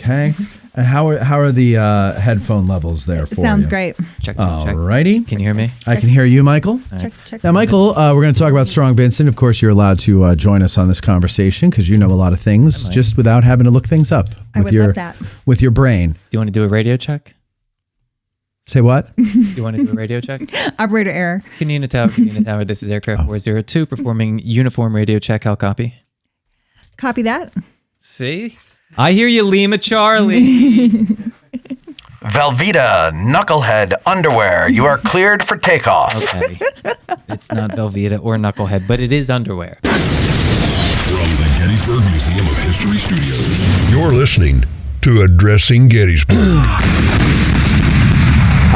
Okay. And how are the headphone levels there for you? Sounds great. Check. Alrighty. Can you hear me? I can hear you, Michael. Check. Now, Michael, we're going to talk about Strong Vincent. Of course, you're allowed to join us on this conversation because you know a lot of things just without having to look things up. I would love that. With your brain. Do you want to do a radio check? Say what? Do you want to do a radio check? Operator error. Canadian Tower, this is Aircraft 402 performing uniform radio check. How copy? Copy that. See? I hear you, Lima Charlie. Velveeta, knucklehead, underwear. You are cleared for takeoff. Okay. It's not Velveeta or Knucklehead, but it is underwear. From the Gettysburg Museum of History Studios, you're listening to Addressing Gettysburg.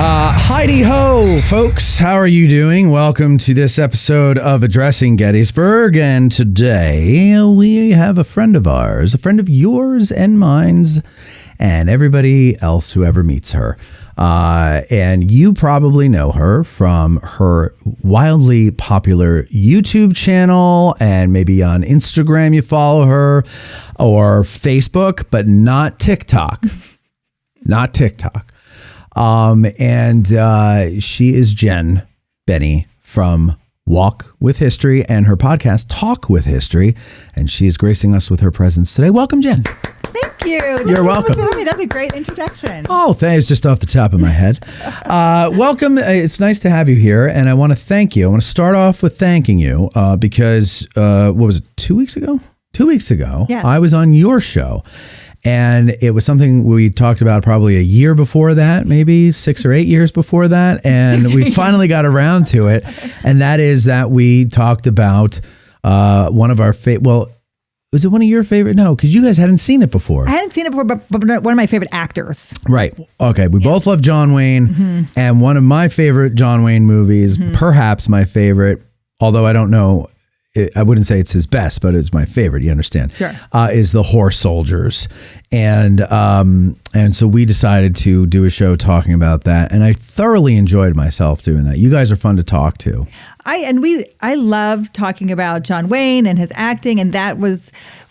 Heidi ho, folks. How are you doing? Welcome to this episode of Addressing Gettysburg. And today we have a friend of ours, a friend of yours and mine's, and everybody else who ever meets her. And you probably know her from her wildly popular YouTube channel, and maybe on Instagram you follow her, or Facebook, but not TikTok. Not TikTok. And she is Jenn Bennie from Walk with History and her podcast, Talk with History. And she is gracing us with her presence today. Welcome, Jenn. Thank you. You're welcome. That's a great introduction. Oh, thanks. Just off the top of my head. Welcome. It's nice to have you here. And I want to thank you. I want to start off with thanking you because, what was it, 2 weeks ago? 2 weeks ago, yes. I was on your show. And it was something we talked about probably a year before that, maybe 6 or 8 years before that. And we finally got around to it. And that is that we talked about one of our well, was it one of your favorite? No, because you guys hadn't seen it before. I hadn't seen it before, but one of my favorite actors. Right. Okay. We both love John Wayne. Mm-hmm. And one of my favorite John Wayne movies, perhaps my favorite, although I don't know, I wouldn't say it's his best, but it's my favorite. You understand? Sure. Is the Horse Soldiers, and so we decided to do a show talking about that, and I thoroughly enjoyed myself doing that. You guys are fun to talk to. I love talking about John Wayne and his acting, and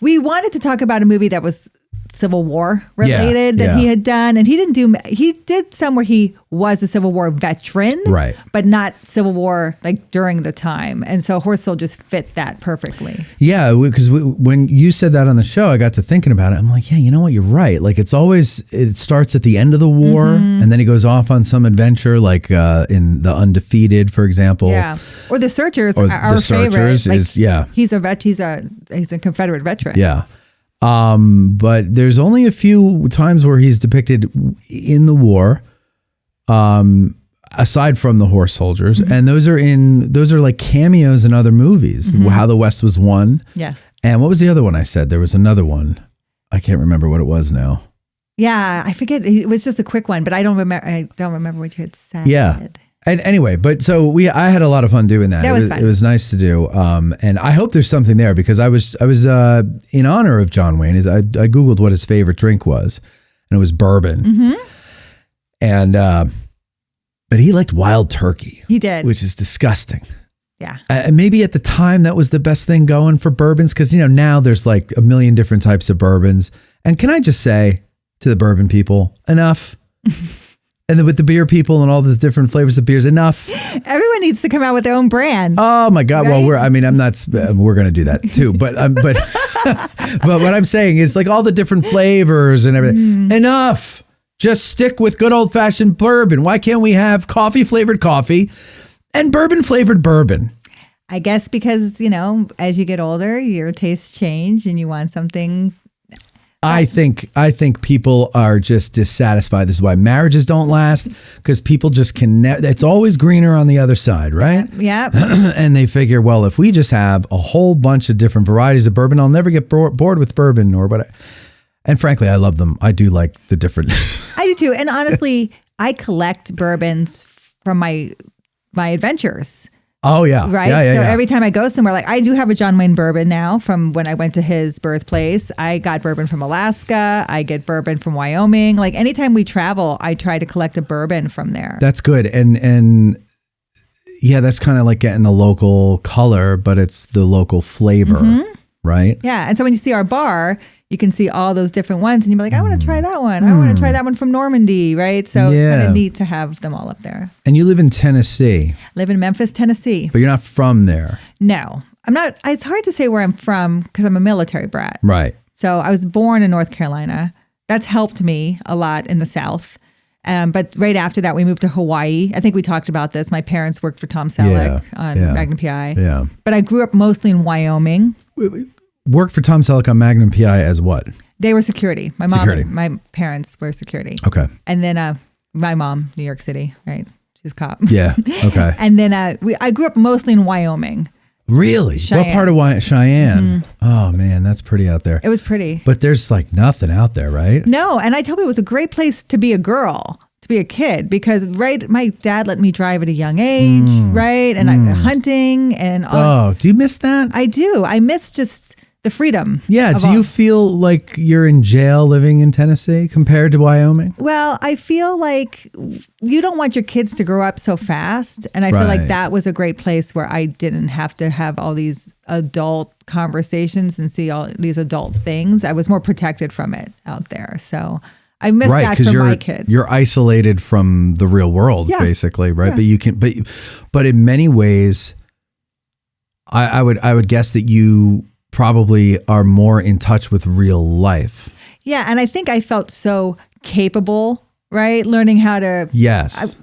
we wanted to talk about a movie that was Civil War related that he had done, and he did some where he was a Civil War veteran, right? But not Civil War like during the time, and so Horse Soldiers fit that perfectly. Yeah, because when you said that on the show, I got to thinking about it. I'm like, yeah, you know what? You're right. Like it starts at the end of the war, and then he goes off on some adventure, like in the Undefeated, for example. Yeah, or the Searchers. Or our the Searchers favorite. He's a Confederate veteran. Yeah. But there's only a few times where he's depicted in the war, aside from the Horse Soldiers. And those are like cameos in other movies. How the West Was Won. Yes. And what was the other one I said? There was another one. I can't remember what it was now. Yeah. I forget. It was just a quick one, but I don't remember what you had said. Yeah. And anyway, but so I had a lot of fun doing that. It was nice to do. And I hope there's something there because I was in honor of John Wayne. I Googled what his favorite drink was, and it was bourbon. Mm-hmm. And but he liked wild turkey. He did, which is disgusting. Yeah. And maybe at the time that was the best thing going for bourbons because now there's like a million different types of bourbons. And can I just say to the bourbon people, enough. And then with the beer people and all the different flavors of beers, enough. Everyone needs to come out with their own brand. Oh my God! Right? Well, we're going to do that too. But but what I'm saying is like all the different flavors and everything. Enough. Just stick with good old fashioned bourbon. Why can't we have coffee flavored coffee and bourbon flavored bourbon? I guess because as you get older, your tastes change and you want something. I think people are just dissatisfied. This is why marriages don't last because people just it's always greener on the other side, right? Yeah. And they figure, well, if we just have a whole bunch of different varieties of bourbon, I'll never get bored with bourbon and frankly, I love them. I do like the different. I do too. And honestly, I collect bourbons from my adventures. Oh, yeah. Right. So every time I go somewhere, like I do have a John Wayne bourbon now from when I went to his birthplace. I got bourbon from Alaska. I get bourbon from Wyoming. Like anytime we travel, I try to collect a bourbon from there. That's good. And yeah, that's kind of like getting the local color, but it's the local flavor. right? Yeah. And so when you see our bar, you can see all those different ones and you're like, I want to try that one. I want to try that one from Normandy, right? So it's kind of neat to have them all up there. And you live in Tennessee. I live in Memphis, Tennessee. But you're not from there. No, I'm not. It's hard to say where I'm from because I'm a military brat. Right. So I was born in North Carolina. That's helped me a lot in the South. But right after that, we moved to Hawaii. I think we talked about this. My parents worked for Tom Selleck on Magnum PI. Yeah. But I grew up mostly in Wyoming. Worked for Tom Selleck on Magnum PI as what? They were security. My mom and my parents were security. Okay. And then my mom, New York City, right? She's a cop. Yeah. Okay. And then I grew up mostly in Wyoming. Really? Cheyenne. What part of Cheyenne? Mm-hmm. Oh, man, that's pretty out there. It was pretty. But there's like nothing out there, right? No. And I tell people it was a great place to be a girl, to be a kid, because my dad let me drive at a young age, right? And hunting and all. Oh, do you miss that? I do. I miss just the freedom. Yeah. Do you feel like you're in jail living in Tennessee compared to Wyoming? Well, I feel like you don't want your kids to grow up so fast. And I feel like that was a great place where I didn't have to have all these adult conversations and see all these adult things. I was more protected from it out there. So I miss that for my kids. You're isolated from the real world, basically, right? Yeah. But in many ways, I would guess that you probably are more in touch with real life. Yeah, and I think I felt so capable, right? Learning how to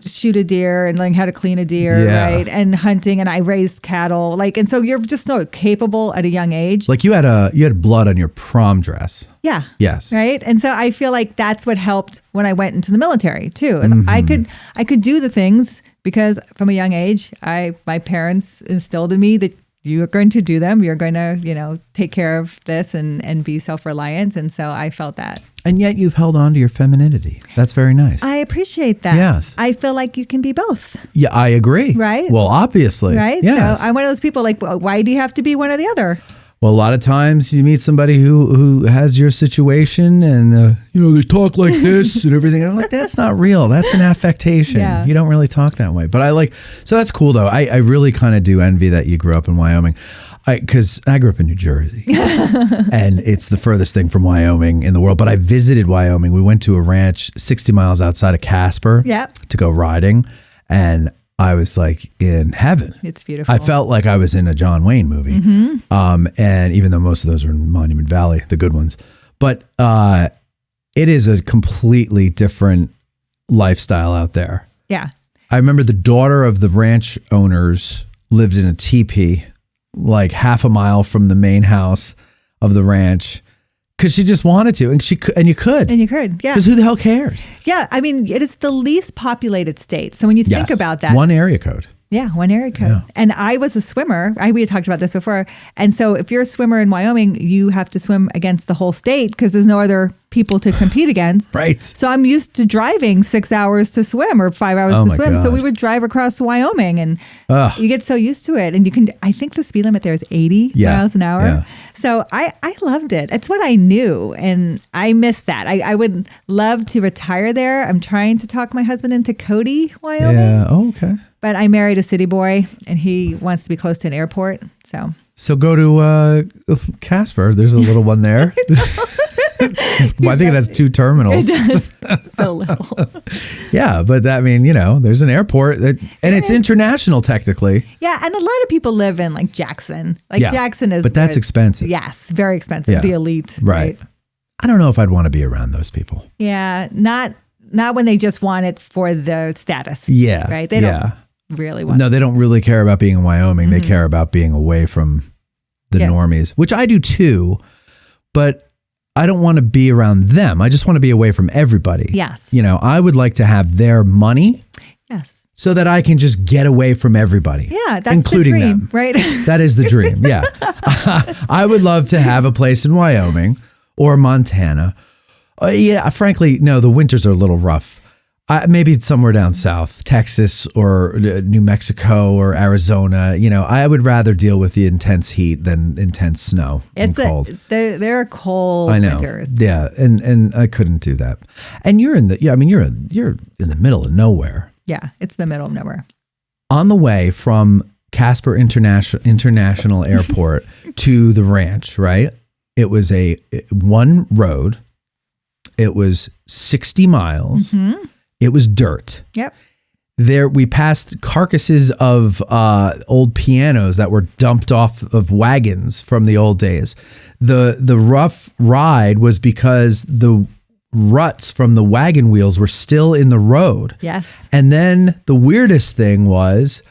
shoot a deer and learning how to clean a deer, right? And hunting, and I raised cattle, and so you're just so capable at a young age. Like you had blood on your prom dress. Yeah. Yes. Right. And so I feel like that's what helped when I went into the military too. I could do the things because from a young age, my parents instilled in me that you are going to do them. You're going to, take care of this and be self-reliant. And so I felt that. And yet you've held on to your femininity. That's very nice. I appreciate that. Yes. I feel like you can be both. Yeah, I agree. Right? Well, obviously. Right? Yes. So I'm one of those people why do you have to be one or the other? Well, a lot of times you meet somebody who has your situation and, they talk like this and everything. And I'm like, that's not real. That's an affectation. Yeah. You don't really talk that way. But so that's cool though. I really kind of do envy that you grew up in Wyoming. Because I grew up in New Jersey and it's the furthest thing from Wyoming in the world. But I visited Wyoming. We went to a ranch 60 miles outside of Casper to go riding. And I was like in heaven. It's beautiful. I felt like I was in a John Wayne movie. Mm-hmm. And even though most of those are in Monument Valley, the good ones. But it is a completely different lifestyle out there. Yeah. I remember the daughter of the ranch owners lived in a teepee like half a mile from the main house of the ranch because she just wanted to, and you could, yeah. Because who the hell cares? Yeah, I mean, it is the least populated state. So when you think about that, one area code. Yeah, one area code. Yeah. And I was a swimmer. We had talked about this before. And so if you're a swimmer in Wyoming, you have to swim against the whole state because there's no other people to compete against. Right. So I'm used to driving 6 hours to swim or 5 hours to swim. God. So we would drive across Wyoming and you get so used to it. And I think the speed limit there is 80 miles an hour. Yeah. So I loved it. It's what I knew. And I miss that. I would love to retire there. I'm trying to talk my husband into Cody, Wyoming. Yeah. Oh, okay. But I married a city boy, and he wants to be close to an airport. So go to Casper. There's a little one there. Well, I think it has 2 terminals. It does. So little. Yeah, but there's an airport and it's international technically. Yeah, and a lot of people live in Jackson. Jackson is, but that's expensive. Yes, very expensive. Yeah. The elite, right? I don't know if I'd want to be around those people. Yeah, not when they just want it for the status. Yeah, right. They don't really want. No, they don't really care about being in Wyoming. Mm-hmm. They care about being away from the normies, which I do too. But I don't want to be around them. I just want to be away from everybody. Yes. I would like to have their money. Yes. So that I can just get away from everybody. Yeah, that's including the dream, them. Right? That is the dream. Yeah. I would love to have a place in Wyoming or Montana. Frankly, no, the winters are a little rough. Maybe somewhere down south, Texas or New Mexico or Arizona. I would rather deal with the intense heat than intense snow and cold. They're cold I know. winters. Yeah, and I couldn't do that. And you're in you're in the middle of nowhere. Yeah, it's the middle of nowhere. On the way from Casper International Airport to the ranch, right? It was one road. It was 60 miles. Mm-hmm. It was dirt. Yep. There, we passed carcasses of old pianos that were dumped off of wagons from the old days. The rough ride was because the ruts from the wagon wheels were still in the road. Yes. And then the weirdest thing was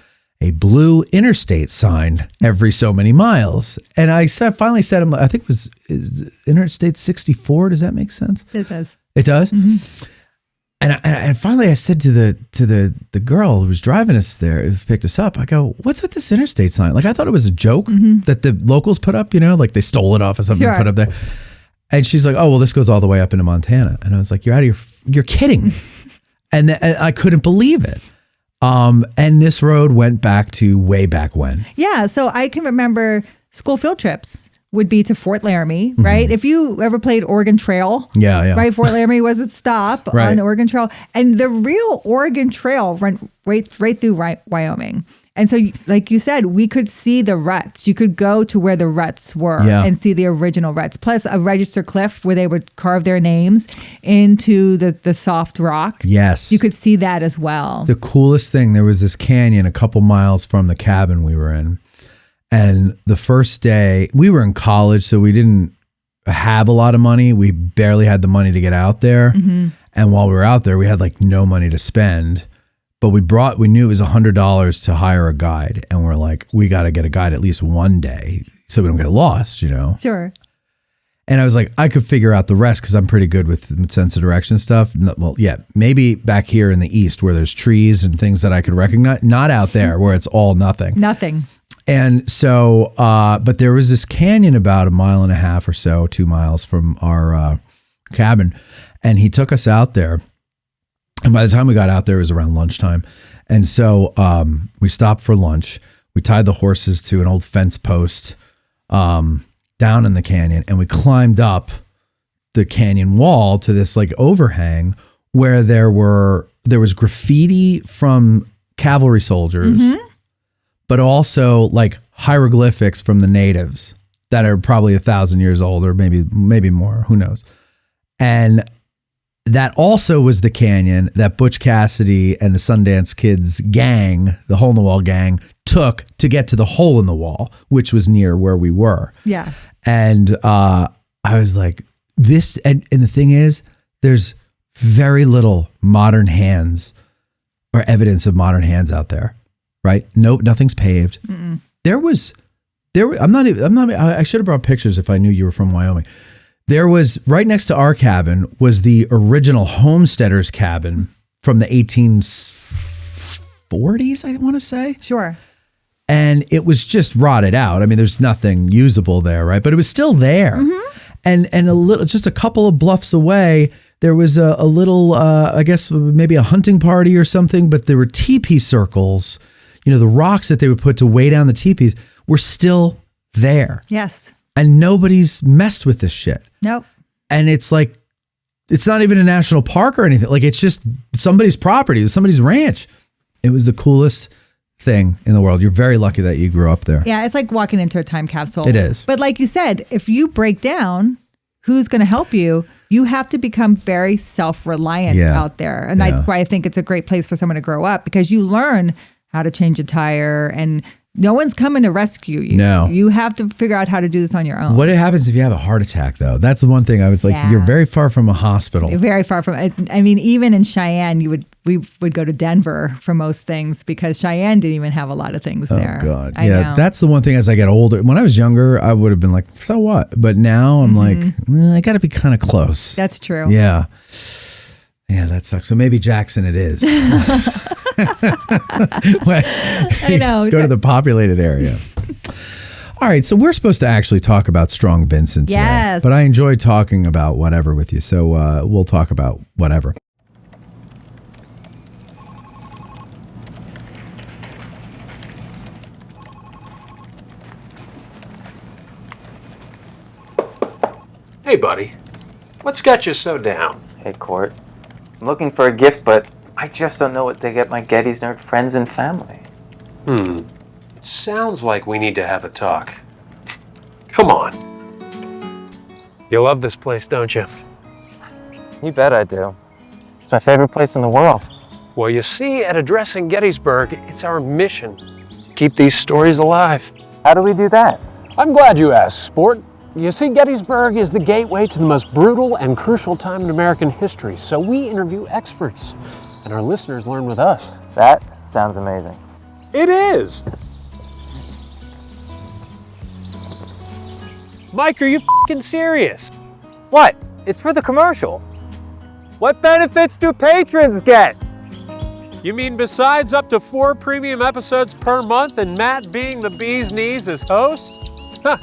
a blue interstate sign every so many miles. And I finally said, I think it was is Interstate 64. Does that make sense? It does. It does? Mm-hmm. And finally I said to the girl who was driving us there, who picked us up, I go, what's with this interstate sign? Like, I thought it was a joke that the locals put up, like they stole it off of something and put up there. And she's like, oh, well, this goes all the way up into Montana. And I was like, you're kidding. And I couldn't believe it. And this road went back to way back when. Yeah. So I can remember school field trips would be to Fort Laramie, right? If you ever played Oregon Trail, right? Fort Laramie was a stop on the Oregon Trail. And the real Oregon Trail went right through Wyoming. And so, like you said, we could see the ruts. You could go to where the ruts were and see the original ruts, plus a register cliff where they would carve their names into the soft rock. Yes. You could see that as well. The coolest thing, there was this canyon a couple miles from the cabin we were in. And the first day, we were in college, so we didn't have a lot of money. We barely had the money to get out there. Mm-hmm. And while we were out there, we had like no money to spend. But we knew it was $100 to hire a guide. And we're like, we got to get a guide at least one day so we don't get lost, Sure. And I was like, I could figure out the rest because I'm pretty good with sense of direction stuff. Well, yeah, maybe back here in the East where there's trees and things that I could recognize. Not out there where it's all nothing. Nothing. And so, but there was this canyon about 1.5 miles or so, 2 miles from our cabin. And he took us out there. And by the time we got out there, it was around lunchtime. And so we stopped for lunch. We tied the horses to an old fence post down in the canyon. And we climbed up the canyon wall to this like overhang where there was graffiti from cavalry soldiers, but also like hieroglyphics from the natives that are probably 1,000 years old or maybe more. Who knows? And that also was the canyon that Butch Cassidy and the Sundance Kids gang, the Hole in the Wall gang, took to get to the hole in the wall, which was near where we were. Yeah. And I was like, this, and the thing is, there's very little modern hands or evidence of modern hands out there, right? Nope, nothing's paved. Mm-mm. I should have brought pictures if I knew you were from Wyoming. There was, right next to our cabin was the original homesteader's cabin from the 1840s, I want to say. Sure. And it was just rotted out. I mean, there's nothing usable there, right? But it was still there. Mm-hmm. And just a couple of bluffs away, there was a little, I guess maybe a hunting party or something, but there were teepee circles. The rocks that they would put to weigh down the teepees were still there. Yes. And nobody's messed with this shit. Nope. And it's like, it's not even a national park or anything. Like, it's just somebody's property. It was somebody's ranch. It was the coolest thing in the world. You're very lucky that you grew up there. Yeah, it's like walking into a time capsule. It is. But like you said, if you break down, who's going to help you? You have to become very self-reliant out there. And that's why I think it's a great place for someone to grow up, because you learn how to change a tire and no one's coming to rescue you. No. You have to figure out how to do this on your own. What happens if you have a heart attack, though? That's the one thing I was like, you're very far from a hospital. Very far from it. I mean, even in Cheyenne, we would go to Denver for most things because Cheyenne didn't even have a lot of things there. Oh, God. That's the one thing as I get older. When I was younger, I would have been like, so what? But now I'm like, I got to be kind of close. That's true. Yeah. Yeah, that sucks. So maybe Jackson it is. I know. Go to the populated area. All right, so we're supposed to actually talk about Strong Vincent today. Yes. But I enjoy talking about whatever with you, so we'll talk about whatever. Hey, buddy. What's got you so down? Hey, Court. I'm looking for a gift, but I just don't know what to get my Gettysburg friends and family. It sounds like we need to have a talk. Come on. You love this place, don't you? You bet I do. It's my favorite place in the world. Well, you see, at Addressing Gettysburg, it's our mission to keep these stories alive. How do we do that? I'm glad you asked, sport. You see, Gettysburg is the gateway to the most brutal and crucial time in American history, so we interview experts, and our listeners learn with us. That sounds amazing. It is! Mike, are you f***ing serious? What? It's for the commercial. What benefits do patrons get? You mean besides up to 4 premium episodes per month and Matt being the bee's knees as host? Huh.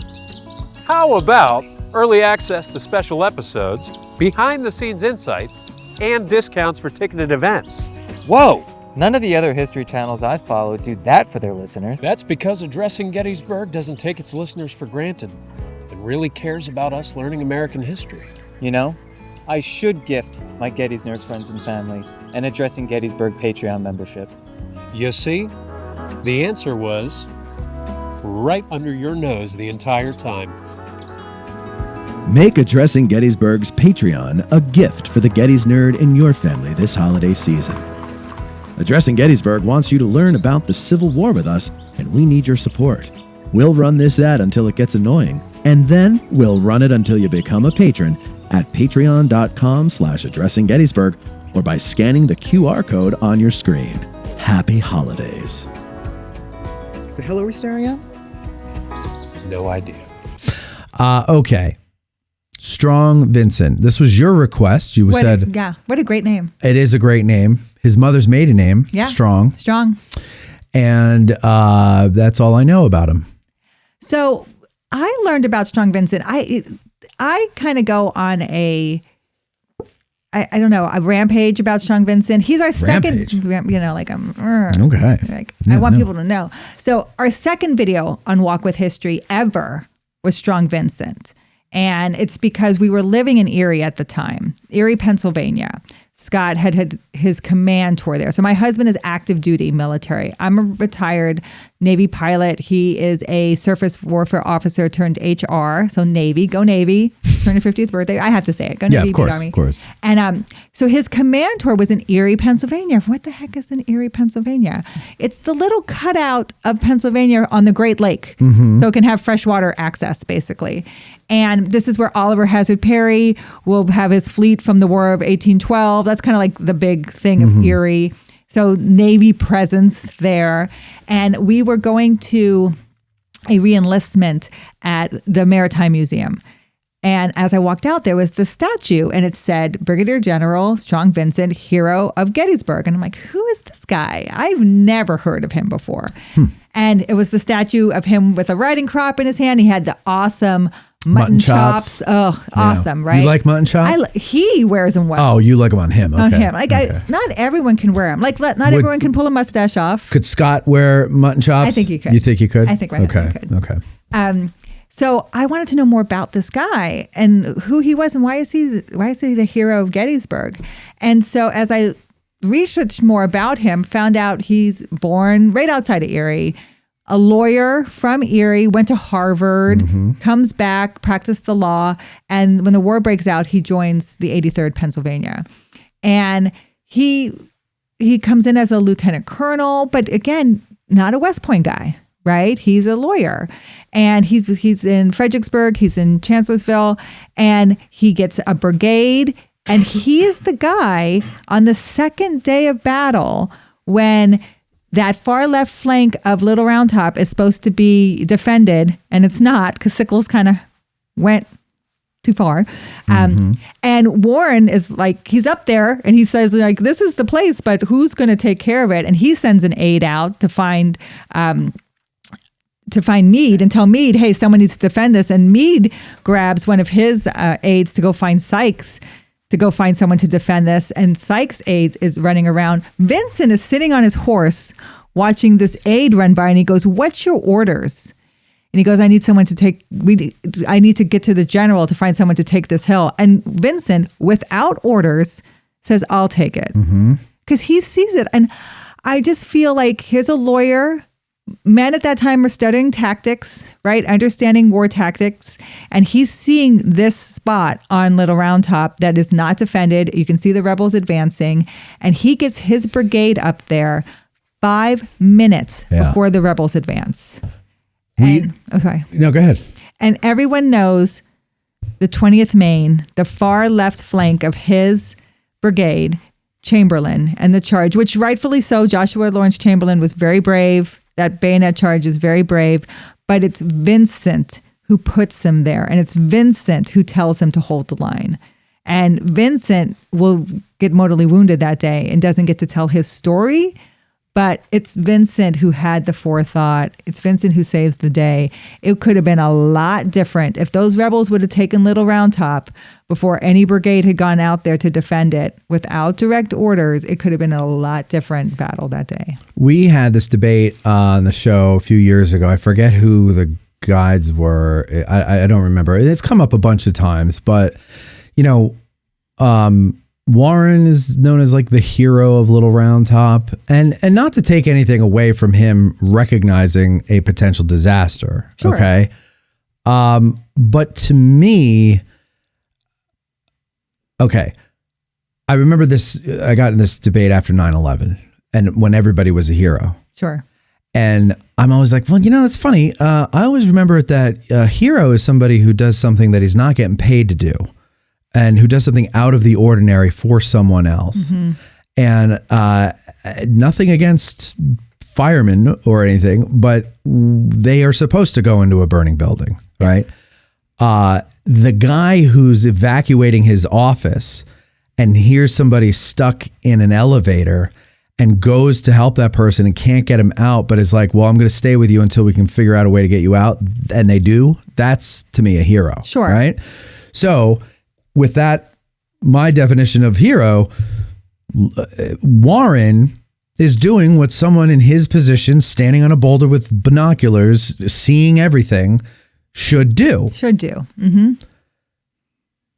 How about early access to special episodes, behind-the-scenes insights, and discounts for ticketed events? Whoa! None of the other history channels I follow do that for their listeners. That's because Addressing Gettysburg doesn't take its listeners for granted and really cares about us learning American history. You know, I should gift my Getty's nerd friends and family an Addressing Gettysburg Patreon membership. You see, the answer was right under your nose the entire time. Make Addressing Gettysburg's Patreon a gift for the Getty's nerd in your family this holiday season. Addressing Gettysburg wants you to learn about the Civil War with us, and we need your support. We'll run this ad until it gets annoying, and then we'll run it until you become a patron at patreon.com/Addressing Gettysburg or by scanning the QR code on your screen. Happy holidays. The hell are we staring at? No idea. Okay. Strong Vincent. This was your request. You said, yeah, what a great name. It is a great name. His mother's maiden name, yeah, Strong. And that's all I know about him. So I learned about Strong Vincent. I kind of go on a rampage about Strong Vincent. He's our second, okay. I want people to know. So our second video on Walk with History ever was Strong Vincent. And it's because we were living in Erie at the time, Erie, Pennsylvania. Scott had his command tour there. So my husband is active duty military. I'm a retired Navy pilot. He is a surface warfare officer turned HR. So Navy, go Navy. Turned his 50th birthday. I have to say it. Go Navy, beat Army. Of course. And so his command tour was in Erie, Pennsylvania. What the heck is in Erie, Pennsylvania? It's the little cutout of Pennsylvania on the Great Lake. Mm-hmm. So it can have freshwater access, basically. And this is where Oliver Hazard Perry will have his fleet from the War of 1812. That's kind of like the big thing of Erie. So Navy presence there. And we were going to a re-enlistment at the Maritime Museum. And as I walked out, there was the statue and it said, Brigadier General Strong Vincent, Hero of Gettysburg. And I'm like, who is this guy? I've never heard of him before. And it was the statue of him with a riding crop in his hand. He had the awesome mutton chops. Oh, awesome, right? You like mutton chops? He wears them well. Oh, you like them on him. Okay. On him. Not everyone can wear them. Not everyone can pull a mustache off. Could Scott wear mutton chops? I think he could. You think he could? I think my husband could. Okay. So I wanted to know more about this guy and who he was and why is he the hero of Gettysburg? And so as I researched more about him, found out he's born right outside of Erie, a lawyer from Erie, went to Harvard, comes back, practiced the law, and when the war breaks out, he joins the 83rd Pennsylvania. And he comes in as a lieutenant colonel, but again, not a West Point guy, right? He's a lawyer. And he's in Fredericksburg, he's in Chancellorsville, and he gets a brigade, and he is the guy on the second day of battle when that far left flank of Little Round Top is supposed to be defended, and it's not because Sickles kind of went too far. And Warren is like, he's up there and he says, like, this is the place, but who's going to take care of it? And he sends an aide out to find Meade and tell Meade, hey, someone needs to defend this. And Meade grabs one of his aides to go find Sykes to go find someone to defend this. And Sykes' aide is running around. Vincent is sitting on his horse watching this aide run by and he goes, what's your orders? And he goes, I need someone to I need to get to the general to find someone to take this hill. And Vincent, without orders, says, I'll take it. Because he sees it. And I just feel like here's a lawyer men at that time are studying tactics, right? Understanding war tactics. And he's seeing this spot on Little Round Top that is not defended. You can see the rebels advancing. And he gets his brigade up there 5 minutes before the rebels advance. Sorry. No, go ahead. And everyone knows the 20th Maine, the far left flank of his brigade, Chamberlain, and the charge, which rightfully so, Joshua Lawrence Chamberlain was very brave. That bayonet charge is very brave, but it's Vincent who puts him there. And it's Vincent who tells him to hold the line. And Vincent will get mortally wounded that day and doesn't get to tell his story. But it's Vincent who had the forethought. It's Vincent who saves the day. It could have been a lot different. If those rebels would have taken Little Round Top before any brigade had gone out there to defend it without direct orders, it could have been a lot different battle that day. We had this debate on the show a few years ago. I forget who the guides were. I don't remember. It's come up a bunch of times, but Warren is known as like the hero of Little Round Top, and not to take anything away from him recognizing a potential disaster. Sure. Okay. But to me, I remember this, I got in this debate after 9/11 and when everybody was a hero. Sure. And I'm always like, well, that's funny. I always remember that a hero is somebody who does something that he's not getting paid to do, and who does something out of the ordinary for someone else. Mm-hmm. And nothing against firemen or anything, but they are supposed to go into a burning building, right? The guy who's evacuating his office and hears somebody stuck in an elevator and goes to help that person and can't get him out, but is like, well, I'm going to stay with you until we can figure out a way to get you out. And they do. That's, to me, a hero. Sure. Right? So with that, my definition of hero, Warren is doing what someone in his position, standing on a boulder with binoculars, seeing everything, should do. Should do. Mm-hmm.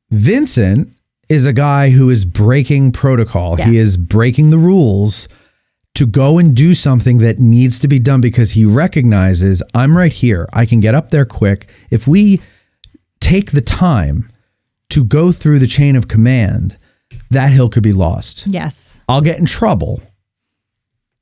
Vincent is a guy who is breaking protocol. Yeah. He is breaking the rules to go and do something that needs to be done because he recognizes, I'm right here. I can get up there quick. If we take the time to go through the chain of command, that hill could be lost. Yes. I'll get in trouble,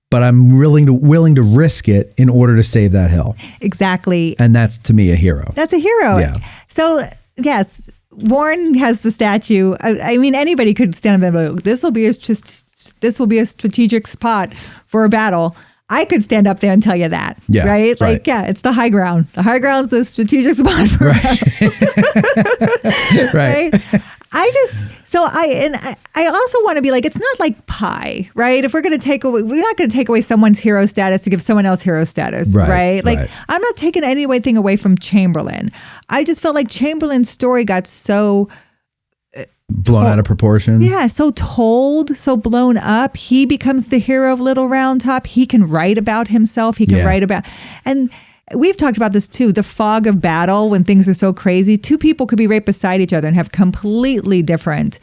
but I'm willing to risk it in order to save that hill. Exactly. And that's, to me, a hero. That's a hero. Yeah. So, yes, Warren has the statue. I mean, anybody could stand up and go, this will be a strategic spot for a battle. I could stand up there and tell you that, right? Like, yeah, it's the high ground. The high ground's the strategic spot for a battle. Right. I also want to be like, it's not like pie, right? If we're not going to take away someone's hero status to give someone else hero status, right? Like, I'm not taking anything away from Chamberlain. I just felt like Chamberlain's story got so blown out of proportion. Yeah, so told, so blown up. He becomes the hero of Little Round Top. He can write about himself. He can write about, and we've talked about this too, the fog of battle when things are so crazy. Two people could be right beside each other and have completely different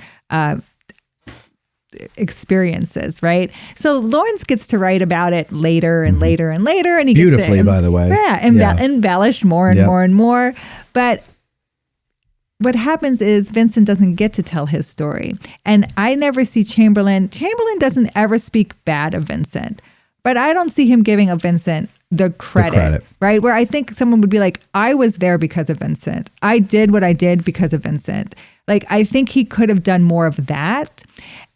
experiences, right? So Lawrence gets to write about it later and later and later. And he beautifully, gets to, by the way. Yeah, embellished more and more and more. But what happens is Vincent doesn't get to tell his story. And I never see Chamberlain. Chamberlain doesn't ever speak bad of Vincent. But I don't see him giving of Vincent the credit, right? Where I think someone would be like, I was there because of Vincent. I did what I did because of Vincent. Like, I think he could have done more of that.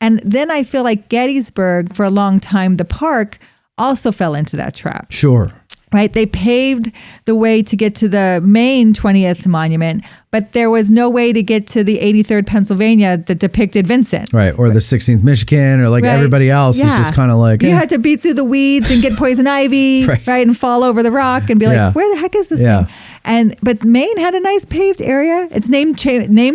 And then I feel like Gettysburg, for a long time, the park also fell into that trap. Sure. Right? They paved the way to get to the main 20th monument, but there was no way to get to the 83rd Pennsylvania that depicted Vincent. Right. Or the 16th Michigan, or like everybody else is just kind of like... You had to beat through the weeds and get poison ivy, right? And fall over the rock and be like, where the heck is this thing? But Maine had a nice paved area. It's named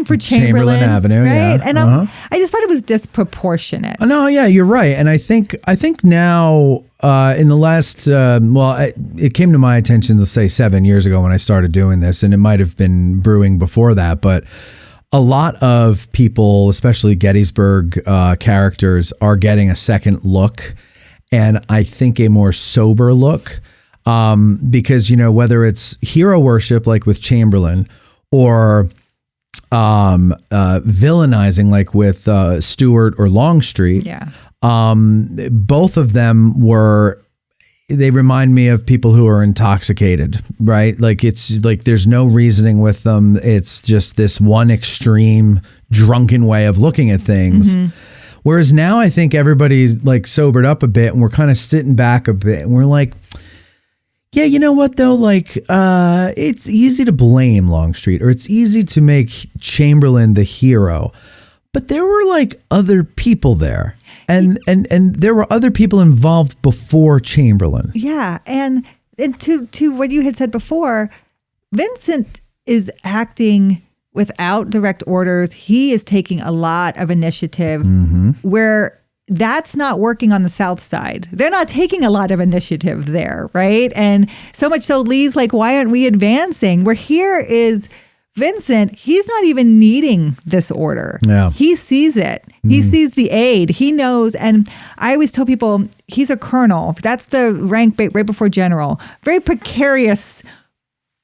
for Chamberlain Avenue, right? And I just thought it was disproportionate. No, yeah, you're right. And I think now in the last, it came to my attention, let's say 7 years ago when I started doing this, and it might have been brewing before that, but a lot of people, especially Gettysburg characters, are getting a second look, and I think a more sober look. Because, whether it's hero worship, like with Chamberlain, or villainizing, like with Stewart or Longstreet, both of them they remind me of people who are intoxicated, right? Like it's like there's no reasoning with them. It's just this one extreme drunken way of looking at things. Whereas now I think everybody's like sobered up a bit and we're kind of sitting back a bit and we're like, yeah, you know what though? Like, it's easy to blame Longstreet, or it's easy to make Chamberlain the hero, but there were like other people there. And there were other people involved before Chamberlain. Yeah. And to what you had said before, Vincent is acting without direct orders. He is taking a lot of initiative where that's not working on the South side. They're not taking a lot of initiative there, right? And so much so Lee's like, why aren't we advancing? Where here is Vincent, he's not even needing this order. Yeah. He sees it. He sees the aid. He knows. And I always tell people he's a colonel. That's the rank right before general. Very precarious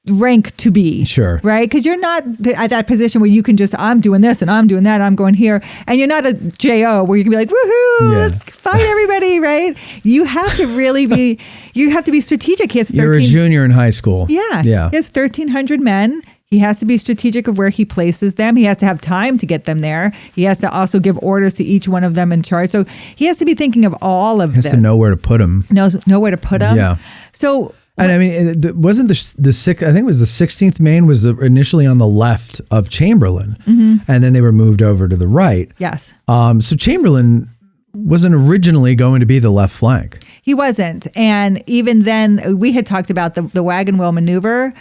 rank to be. Sure. Right? Because you're not at that position where you can just, I'm doing this and I'm doing that. And I'm going here. And you're not a JO where you can be like, woohoo, let's fight everybody, right? You have to really be, you have to be strategic. You're a junior in high school. Yeah. He has 1,300 men. He has to be strategic of where he places them. He has to have time to get them there. He has to also give orders to each one of them in charge. So he has to be thinking of all of this. He has to know where to put them. Knows know where to put them. Yeah. So, and I mean, wasn't the I think it was the 16th Maine was initially on the left of Chamberlain, and then they were moved over to the right. Yes. So Chamberlain wasn't originally going to be the left flank. He wasn't, and even then, we had talked about the wagon wheel maneuver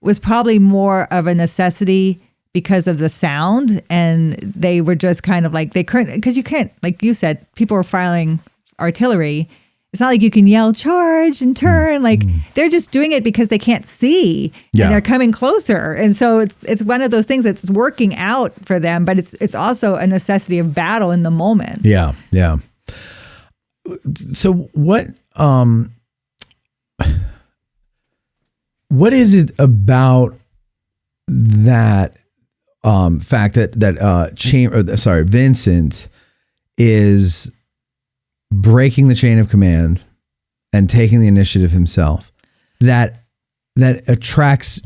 was probably more of a necessity because of the sound, and they were just kind of like, they couldn't, because you can't, like you said, people were firing artillery. It's not like you can yell charge and turn. Like they're just doing it because they can't see and they're coming closer. And so it's one of those things that's working out for them, but it's also a necessity of battle in the moment. Yeah. Yeah. So what is it about that fact that Vincent is breaking the chain of command and taking the initiative himself that attracts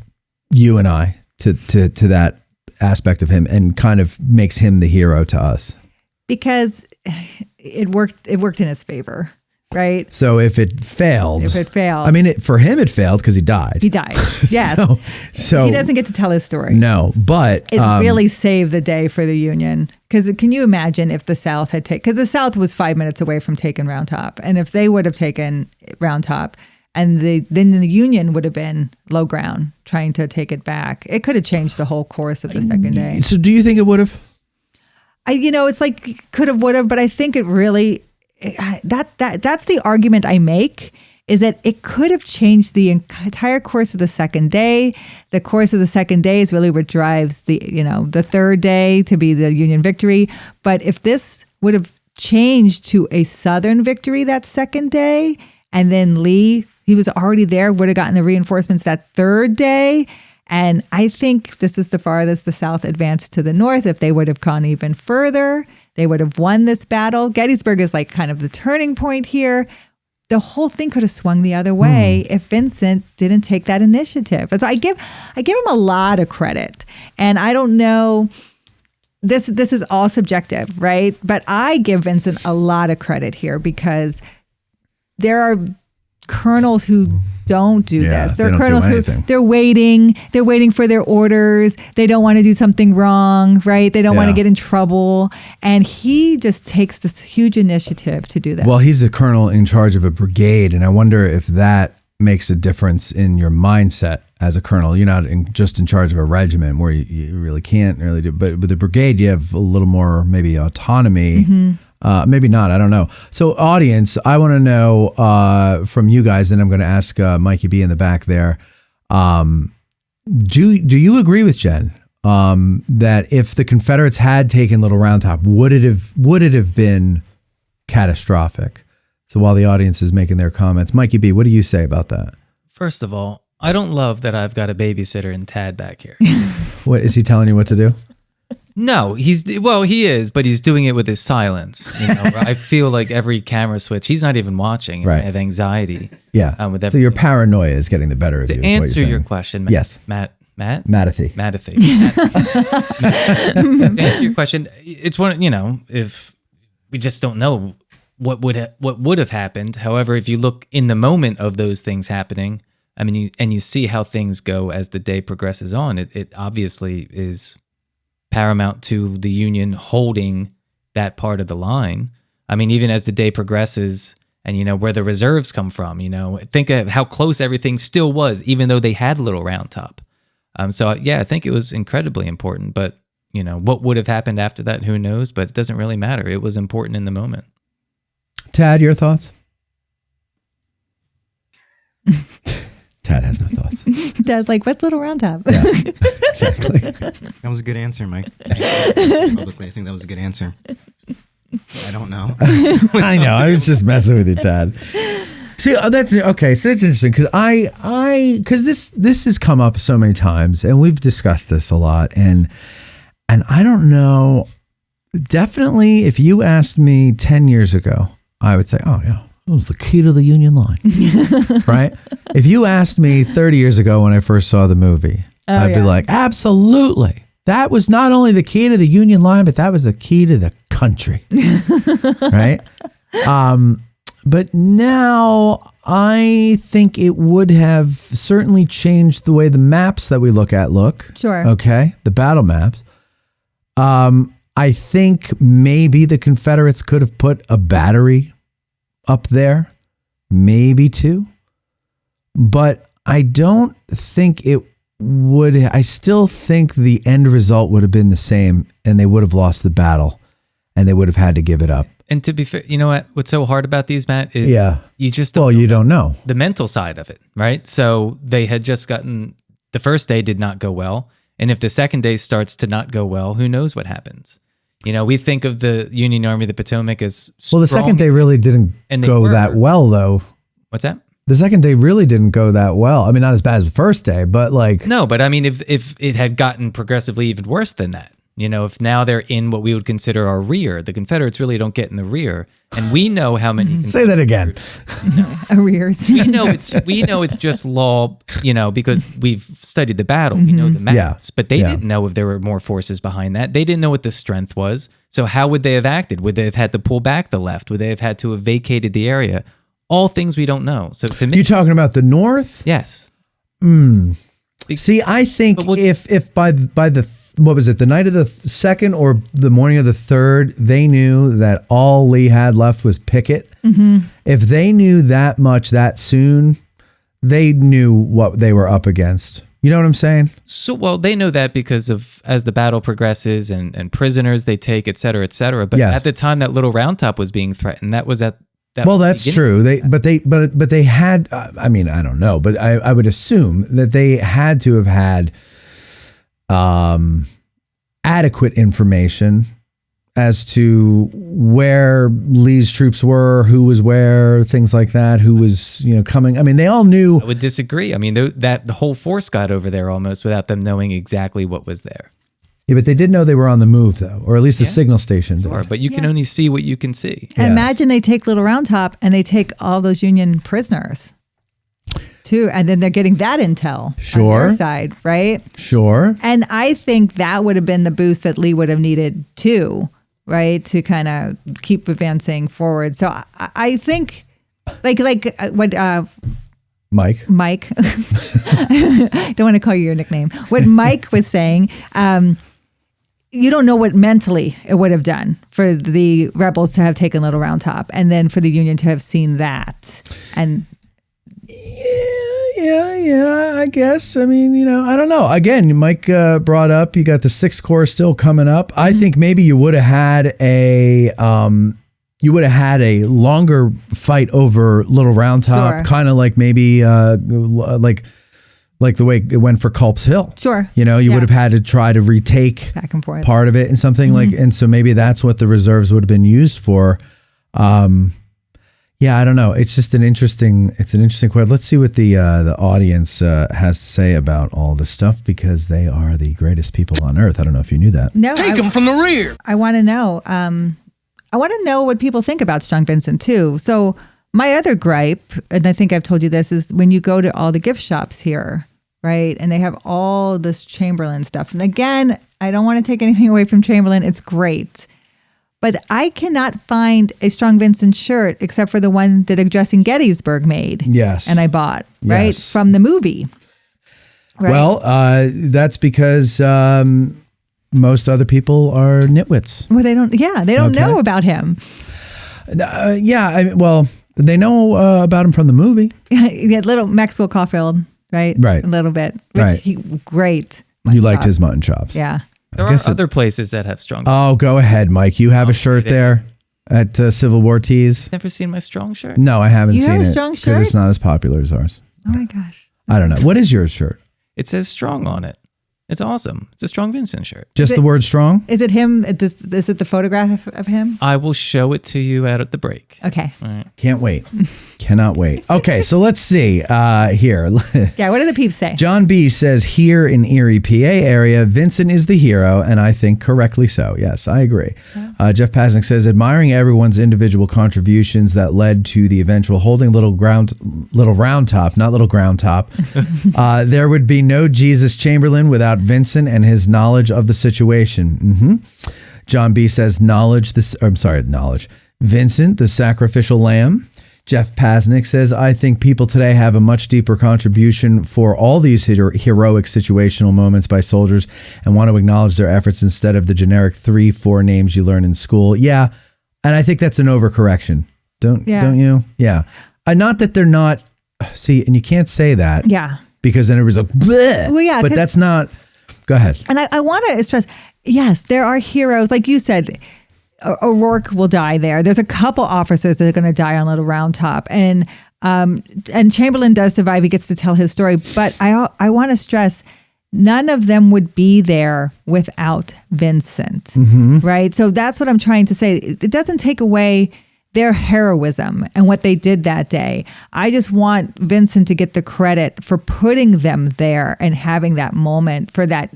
you and I to that aspect of him and kind of makes him the hero to us? Because it worked in his favor. Right. So if it failed, I mean, for him, it failed because he died. He died. Yes. so he doesn't get to tell his story. No, but it really saved the day for the Union. Because can you imagine if the South had taken, because the South was 5 minutes away from taking Round Top. And if they would have taken Round Top and then the Union would have been low ground trying to take it back, it could have changed the whole course of the second day. So do you think it would have? It's like could have, would have, but I think it really, that's the argument I make, is that it could have changed the entire course of the second day. The course of the second day is really what drives the third day to be the Union victory. But if this would have changed to a Southern victory that second day, and then Lee, he was already there, would have gotten the reinforcements that third day. And I think this is the farthest the South advanced to the North. If they would have gone even further, they would have won this battle. Gettysburg is like kind of the turning point here. The whole thing could have swung the other way if Vincent didn't take that initiative. And so I give him a lot of credit. And I don't know, this is all subjective, right? But I give Vincent a lot of credit here because there are colonels who don't do this. There are colonels who they're waiting for their orders. They don't want to do something wrong, right? They don't want to get in trouble. And he just takes this huge initiative to do that. Well, he's a colonel in charge of a brigade, and I wonder if that makes a difference in your mindset as a colonel. You're not just in charge of a regiment where you really can't really do, but with the brigade, you have a little more maybe autonomy. Maybe not. I don't know. So audience, I want to know from you guys, and I'm going to ask Mikey B in the back there. Do you agree with Jenn that if the Confederates had taken Little Round Top, would it have been catastrophic? So while the audience is making their comments, Mikey B, what do you say about that? First of all, I don't love that I've got a babysitter and Tad back here. What, is he telling you what to do? No, he is, but he's doing it with his silence. You know, I feel like every camera switch, he's not even watching. Right. I have anxiety. Yeah. So your paranoia is getting the better of you. To answer your question, yes. Mattathy. To answer your question, it's one, if we just don't know what would have happened. However, if you look in the moment of those things happening, I mean, you see how things go as the day progresses on, it obviously is paramount to the Union holding that part of the line. I mean, even as the day progresses and, where the reserves come from, think of how close everything still was, even though they had Little Round Top. So, yeah, I think it was incredibly important. But, what would have happened after that, who knows? But it doesn't really matter. It was important in the moment. Tad, your thoughts? Tad has no thoughts. Tad's like, what's Little Round Top? Yeah, exactly. That was a good answer, Mike. Publicly, I think that was a good answer. I don't know. I know. I was just messing with you, Tad. See, that's okay. So that's interesting because this has come up so many times, and we've discussed this a lot. And I don't know. Definitely, if you asked me 10 years ago, I would say, "Oh yeah, it was the key to the Union line." Right? If you asked me 30 years ago when I first saw the movie, I'd be like, "Absolutely, that was not only the key to the Union line, but that was the key to the country." Right? But now I think it would have certainly changed the way the maps that we look at look. Sure. Okay. The battle maps. I think maybe the Confederates could have put a battery up there, maybe two. But I don't think it would. I still think the end result would have been the same, and they would have lost the battle, and they would have had to give it up. And to be fair, you know what's so hard about these, Matt? Is you just don't you don't know the mental side of it, right? So they had just gotten, the first day did not go well. And if the second day starts to not go well, who knows what happens? We think of the Union Army of the Potomac as strong. Well, the second day really didn't go that well, though. What's that? The second day really didn't go that well. I mean, not as bad as the first day, but like... No, but I mean, if it had gotten progressively even worse than that, if now they're in what we would consider our rear, the Confederates really don't get in the rear. And we know how many... Say that again. Arrears. we know it's just law, because we've studied the battle. We know the maps, but they didn't know if there were more forces behind that. They didn't know what the strength was. So how would they have acted? Would they have had to pull back the left? Would they have had to have vacated the area? All things we don't know. So to me... You're talking about the North? Yes. See, I think if by the what was it, the night of the 2nd or the morning of the 3rd, they knew that all Lee had left was Pickett. Mm-hmm. If they knew that much that soon, they knew what they were up against. You know what I'm saying? So, well, they know that because of as the battle progresses and prisoners they take, et cetera, et cetera. But at the time that Little Round Top was being threatened, that was at that. Well, that's true. But they had. I mean, I don't know, but I would assume that they had to have had adequate information as to where Lee's troops were, who was where, things like that, who was coming. I mean, they all knew. I would disagree. I mean, that the whole force got over there almost without them knowing exactly what was there. Yeah, but they did know they were on the move, though, or at least the signal station did. Sure, but you can only see what you can see. And imagine they take Little Round Top and they take all those Union prisoners, too, and then they're getting that intel on their side, right? Sure. And I think that would have been the boost that Lee would have needed, too, right, to kind of keep advancing forward. So I think, like what... Mike. I don't want to call you your nickname. What Mike was saying, you don't know what mentally it would have done for the rebels to have taken Little Round Top and then for the Union to have seen that. And yeah, I guess. I mean, I don't know. Again, Mike brought up, you got the 6th Corps still coming up. Mm-hmm. I think maybe you would have had a longer fight over Little Round Top, kind of like maybe like the way it went for Culp's Hill. Sure. You would have had to try to retake back and forth part of it and something and so maybe that's what the reserves would have been used for. Yeah, I don't know. It's just an interesting quote. Let's see what the audience has to say about all this stuff, because they are the greatest people on earth. I don't know if you knew that. No, Take them from the rear. I want to know. I want to know what people think about Strong Vincent too. So my other gripe, and I think I've told you this, is when you go to all the gift shops here, right? And they have all this Chamberlain stuff. And again, I don't want to take anything away from Chamberlain. It's great. But I cannot find a Strong Vincent shirt except for the one that Addressing Gettysburg made. Yes. And I bought, right? Yes. From the movie. Right? Well, that's because most other people are nitwits. Well, they don't know about him. They know about him from the movie. Yeah, little Maxwell Caulfield, right? Right. A little bit. Great. You liked his mutton chops. Yeah. There are other places that have strong. Oh, go ahead, Mike. You have a shirt there at Civil War Tees. Never seen my strong shirt? No, I haven't You seen have a it strong because shirt? it's not as popular as ours. Oh my gosh. I don't know. What is your shirt? It says strong on it. It's awesome. It's a Strong Vincent shirt. Just the word strong? Is it him? Is it the photograph of him? I will show it to you out at the break. Okay. All right. Can't wait. Cannot wait. Okay, so let's see here. Yeah, what do the peeps say? John B says, here in Erie, PA area, Vincent is the hero, and I think correctly so. Yes, I agree. Jeff Pasnick says, admiring everyone's individual contributions that led to the eventual holding little round top, not little ground top. There would be no Jesus Chamberlain without Vincent and his knowledge of the situation. John B says, knowledge. Vincent, the sacrificial lamb. Jeff Pasnick says, I think people today have a much deeper contribution for all these heroic situational moments by soldiers and want to acknowledge their efforts instead of the generic 3-4 names you learn in school. Yeah. And I think that's an overcorrection. Don't you? Yeah. Not that they're not. See, and you can't say that. Yeah. Because then it was like, bleh. Well, yeah. But that's not. Go ahead. And I want to stress, yes, there are heroes. Like you said, O'Rourke will die there. There's a couple officers that are going to die on Little Round Top. And Chamberlain does survive. He gets to tell his story. But I want to stress, none of them would be there without Vincent. Right? So that's what I'm trying to say. It doesn't take away their heroism and what they did that day. I just want Vincent to get the credit for putting them there and having that moment for that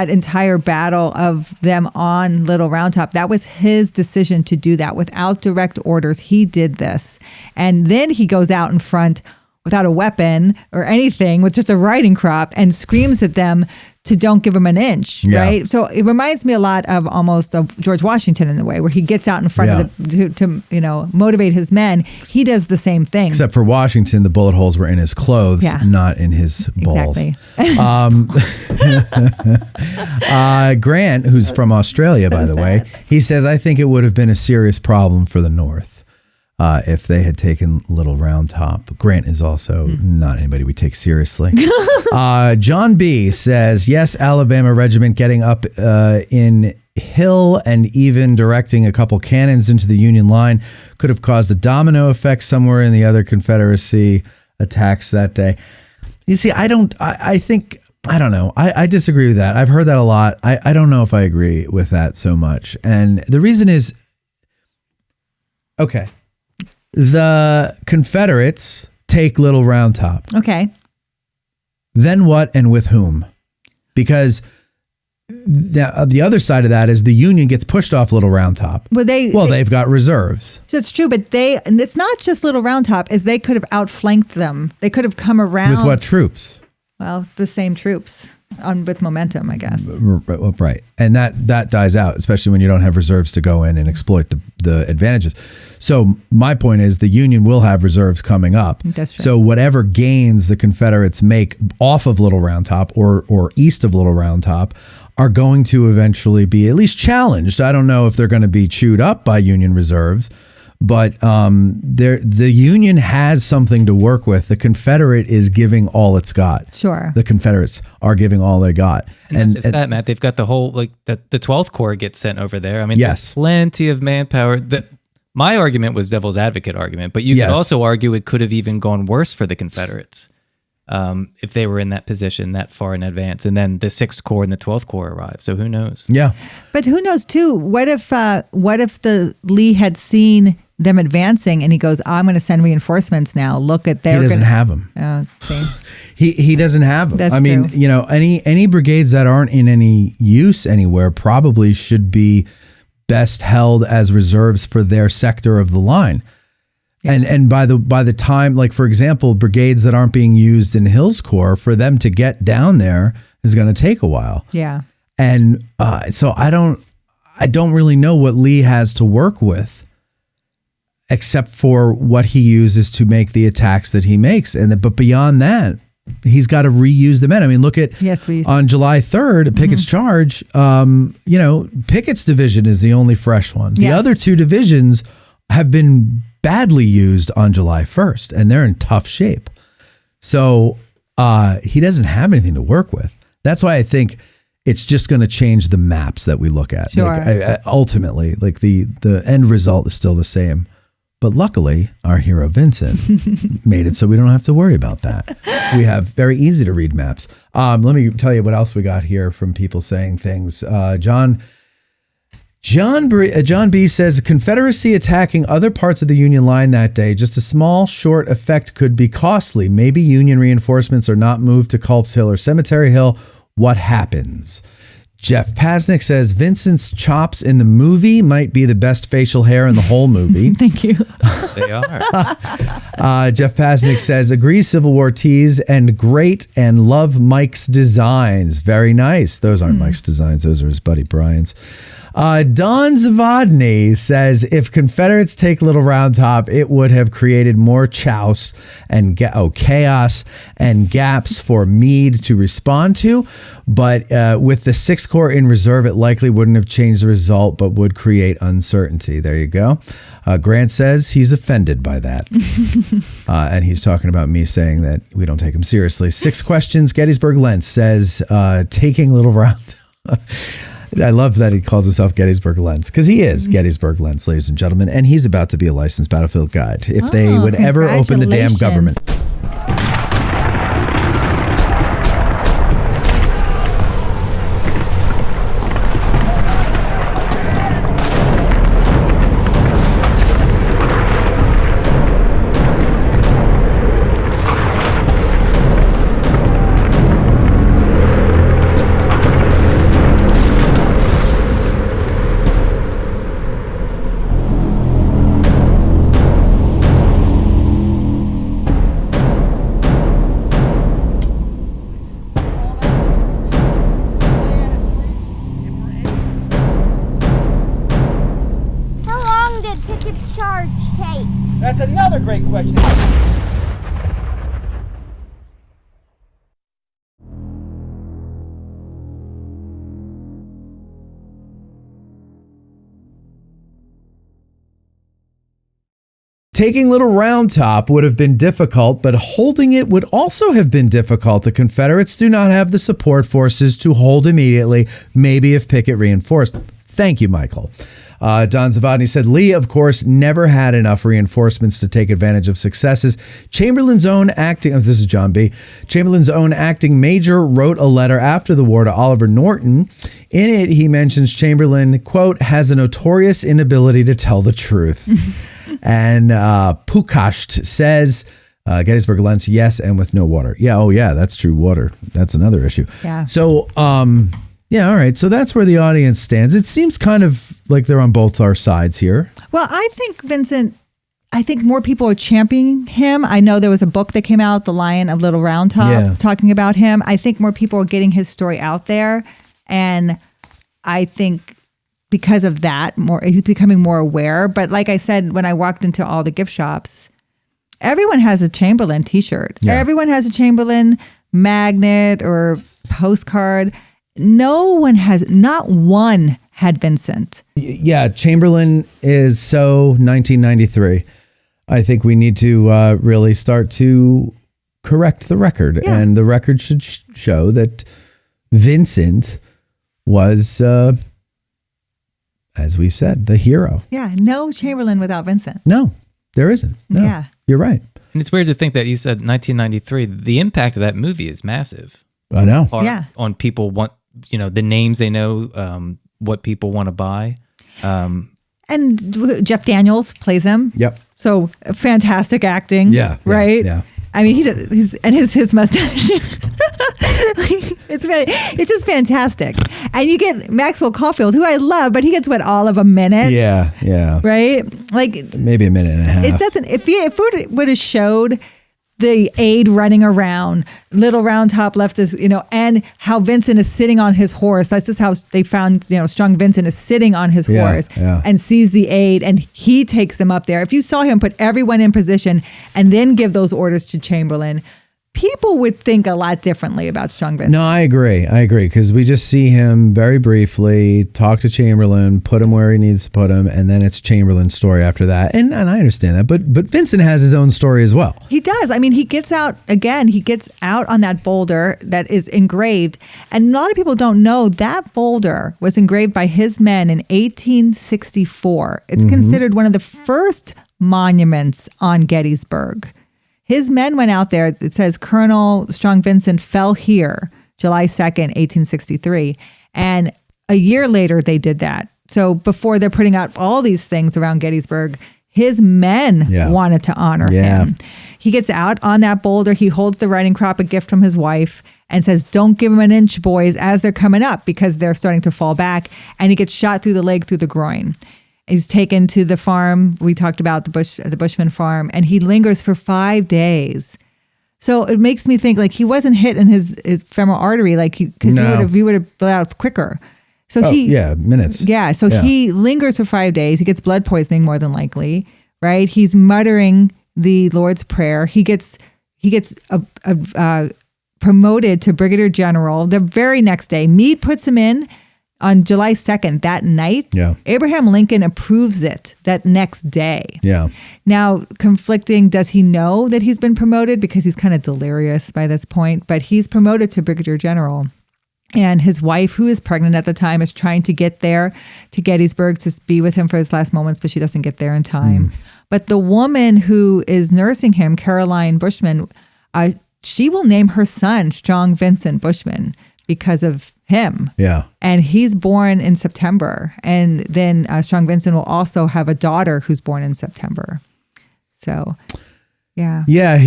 entire battle of them on Little Round Top. That was his decision to do that without direct orders. He did this. And then he goes out in front without a weapon or anything, with just a riding crop, and screams at them to don't give him an inch, right? So it reminds me a lot of almost of George Washington in the way where he gets out in front of to motivate his men. He does the same thing. Except for Washington, the bullet holes were in his clothes, not in his balls. Exactly. Grant, who's from Australia, by the way, he says, I think it would have been a serious problem for the North if they had taken Little Round Top. Grant is also not anybody we take seriously. John B says, yes, Alabama regiment getting up in hill and even directing a couple cannons into the Union line could have caused a domino effect somewhere in the other Confederacy attacks that day. You see, I don't know. I disagree with that. I've heard that a lot. I don't know if I agree with that so much. And the reason is, okay, the Confederates take Little Round Top. Okay. Then what and with whom? Because the other side of that is the Union gets pushed off Little Round Top. They've got reserves. That's true, but and it's not just Little Round Top, as they could have outflanked them. They could have come around. With what troops? Well, the same troops with momentum, I guess. Right. And that dies out, especially when you don't have reserves to go in and exploit the advantages. So my point is the Union will have reserves coming up. That's true. So whatever gains the Confederates make off of Little Round Top or east of Little Round Top are going to eventually be at least challenged. I don't know if they're going to be chewed up by Union reserves, but the Union has something to work with. The Confederate is giving all it's got. Sure. The Confederates are giving all they got. And not just that, Matt, they've got the whole, the 12th Corps gets sent over there. I mean, there's plenty of manpower. My argument was devil's advocate argument, but you could also argue it could have even gone worse for the Confederates if they were in that position that far in advance. And then the 6th Corps and the 12th Corps arrived. So who knows? Yeah. But who knows too? What if the Lee had seen them advancing, and he goes, I'm going to send reinforcements now. Look at their. He doesn't have them. He doesn't have them. That's true. You know, any brigades that aren't in any use anywhere probably should be best held as reserves for their sector of the line. Yeah. And by the time, like for example, brigades that aren't being used in Hill's Corps, for them to get down there is going to take a while. Yeah. And so I don't really know what Lee has to work with, except for what he uses to make the attacks that he makes. But beyond that, he's got to reuse the men. I mean, look at on July 3rd, Pickett's charge. Pickett's division is the only fresh one. The other two divisions have been badly used on July 1st, and they're in tough shape. So he doesn't have anything to work with. That's why I think it's just going to change the maps that we look at. Sure. Ultimately, like the end result is still the same. But luckily, our hero Vincent made it so we don't have to worry about that. We have very easy to read maps. Let me tell you what else we got here from people saying things. John B says, Confederacy attacking other parts of the Union line that day. Just a small, short effect could be costly. Maybe Union reinforcements are not moved to Culp's Hill or Cemetery Hill. What happens? Jeff Pasnick says Vincent's chops in the movie might be the best facial hair in the whole movie. Thank you. They are. Jeff Pasnick says, agree Civil War tees and great and love Mike's designs. Very nice. Those aren't Mike's designs. Those are his buddy Brian's. Don Zavodny says, if Confederates take Little Round Top, it would have created more chaos and chaos and gaps for Meade to respond to. But with the 6th Corps in reserve, it likely wouldn't have changed the result, but would create uncertainty. There you go. Grant says he's offended by that. And he's talking about me saying that we don't take him seriously. 6 questions. Gettysburg Lentz says, taking Little Round Top. I love that he calls himself Gettysburg Lentz, because he is Gettysburg Lentz, ladies and gentlemen, and he's about to be a licensed battlefield guide if they would ever open the damn government. Great question. Taking Little Round Top would have been difficult, but holding it would also have been difficult. The Confederates do not have the support forces to hold immediately, maybe if Pickett reinforced. Thank you, Michael. Don Zavodny said, Lee, of course, never had enough reinforcements to take advantage of successes. Chamberlain's own acting, this is John B. Chamberlain's own acting major wrote a letter after the war to Oliver Norton. In it, he mentions Chamberlain, quote, has a notorious inability to tell the truth. And Pukasht says, Gettysburg Lentz, yes, and with no water. Yeah, oh yeah, that's true. Water, that's another issue. Yeah. So, yeah, all right. So that's where the audience stands. It seems kind of like they're on both our sides here. Well, I think, Vincent, more people are championing him. I know there was a book that came out, The Lion of Little Round Top, talking about him. I think more people are getting his story out there. And I think because of that, he's becoming more aware. But like I said, when I walked into all the gift shops, everyone has a Chamberlain t-shirt. Yeah. Everyone has a Chamberlain magnet or postcard. Not one had Vincent. Yeah, Chamberlain is so 1993. I think we need to really start to correct the record. Yeah. And the record should show that Vincent was, as we said, the hero. Yeah, no Chamberlain without Vincent. No, there isn't. No, yeah. You're right. And it's weird to think that you said 1993. The impact of that movie is massive. I know. On people the names they know, what people want to buy. And And Jeff Daniels plays him. Yep. So fantastic acting. Yeah. Right. Yeah. I mean, his mustache. It's just fantastic. And you get Maxwell Caulfield, who I love, but he gets all of a minute. Yeah. Yeah. Right. Like maybe a minute and a half. It doesn't. If it would have showed the aide running around, Little Round Top left us, and how Vincent is sitting on his horse. That's just how they found, Strong Vincent is sitting on his horse and sees the aide, and he takes them up there. If you saw him put everyone in position and then give those orders to Chamberlain, people would think a lot differently about Strong Vincent. No, I agree. Because we just see him very briefly talk to Chamberlain, put him where he needs to put him, and then it's Chamberlain's story after that. And I understand that, but Vincent has his own story as well. He does. I mean, he gets out on that boulder that is engraved, and a lot of people don't know that boulder was engraved by his men in 1864. It's considered one of the first monuments on Gettysburg. His men went out there. It says Colonel Strong Vincent fell here July 2nd, 1863. And a year later, they did that. So before they're putting out all these things around Gettysburg, his men wanted to honor him. He gets out on that boulder. He holds the riding crop, a gift from his wife, and says, "Don't give him an inch, boys," as they're coming up because they're starting to fall back. And he gets shot through the leg, through the groin. He's taken to the farm. We talked about the Bushman farm, and he lingers for 5 days. So it makes me think like he wasn't hit in his femoral artery, because he would have bled out quicker. So minutes. Yeah. So he lingers for 5 days. He gets blood poisoning more than likely, right? He's muttering the Lord's Prayer. He gets promoted to Brigadier General the very next day. Meade puts him in on July 2nd, that night. Yeah. Abraham Lincoln approves it that next day. Yeah. Now, conflicting, does he know that he's been promoted? Because he's kind of delirious by this point, but he's promoted to Brigadier General. And his wife, who is pregnant at the time, is trying to get there to Gettysburg to be with him for his last moments, but she doesn't get there in time. But the woman who is nursing him, Caroline Bushman, she will name her son Strong Vincent Bushman because of him. Yeah. And he's born in September. And then Strong Vincent will also have a daughter who's born in September. So, yeah. Yeah,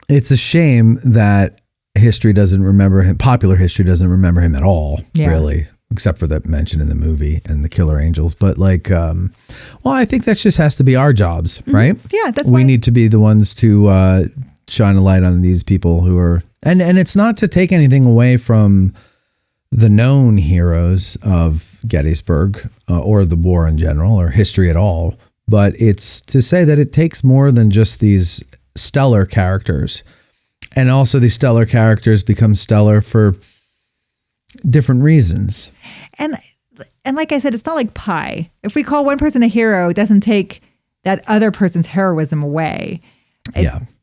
it's a shame that history doesn't remember him. Popular history doesn't remember him at all, really, except for that mention in the movie and the Killer Angels. But I think that just has to be our jobs, right? Yeah, that's we need to be the ones to shine a light on these people who are, and it's not to take anything away from the known heroes of Gettysburg or the war in general or history at all, but it's to say that it takes more than just these stellar characters. And also these stellar characters become stellar for different reasons. And like I said, it's not like pie. If we call one person a hero, it doesn't take that other person's heroism away.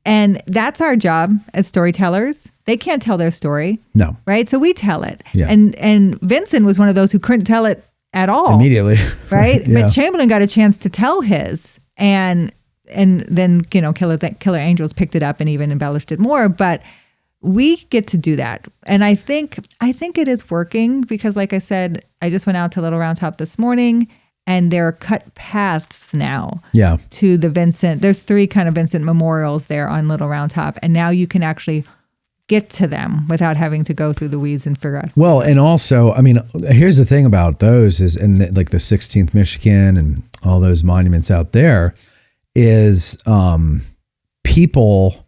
And that's our job as storytellers. They can't tell their story. No. Right? So we tell it. Yeah. And Vincent was one of those who couldn't tell it at all. Immediately. Right? But Chamberlain got a chance to tell his. And then, Killer Angels picked it up and even embellished it more. But we get to do that. And I think it is working because, like I said, I just went out to Little Round Top this morning. And there are cut paths now to the Vincent. There's 3 kind of Vincent memorials there on Little Round Top. And now you can actually get to them without having to go through the weeds and figure out. Well, and also, I mean, here's the thing about those is, and like the 16th Michigan and all those monuments out there is people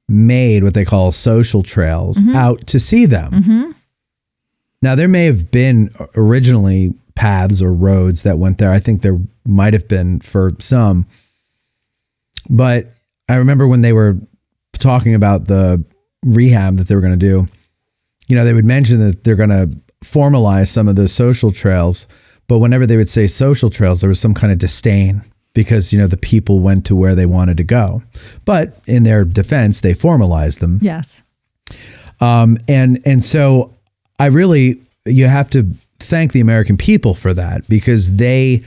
made what they call social trails out to see them. Now, there may have been originally paths or roads that went there. I think there might have been for some. But I remember when they were talking about the rehab that they were going to do, they would mention that they're going to formalize some of those social trails. But whenever they would say social trails, there was some kind of disdain because, the people went to where they wanted to go. But in their defense, they formalized them. Yes. And so you have to thank the American people for that because they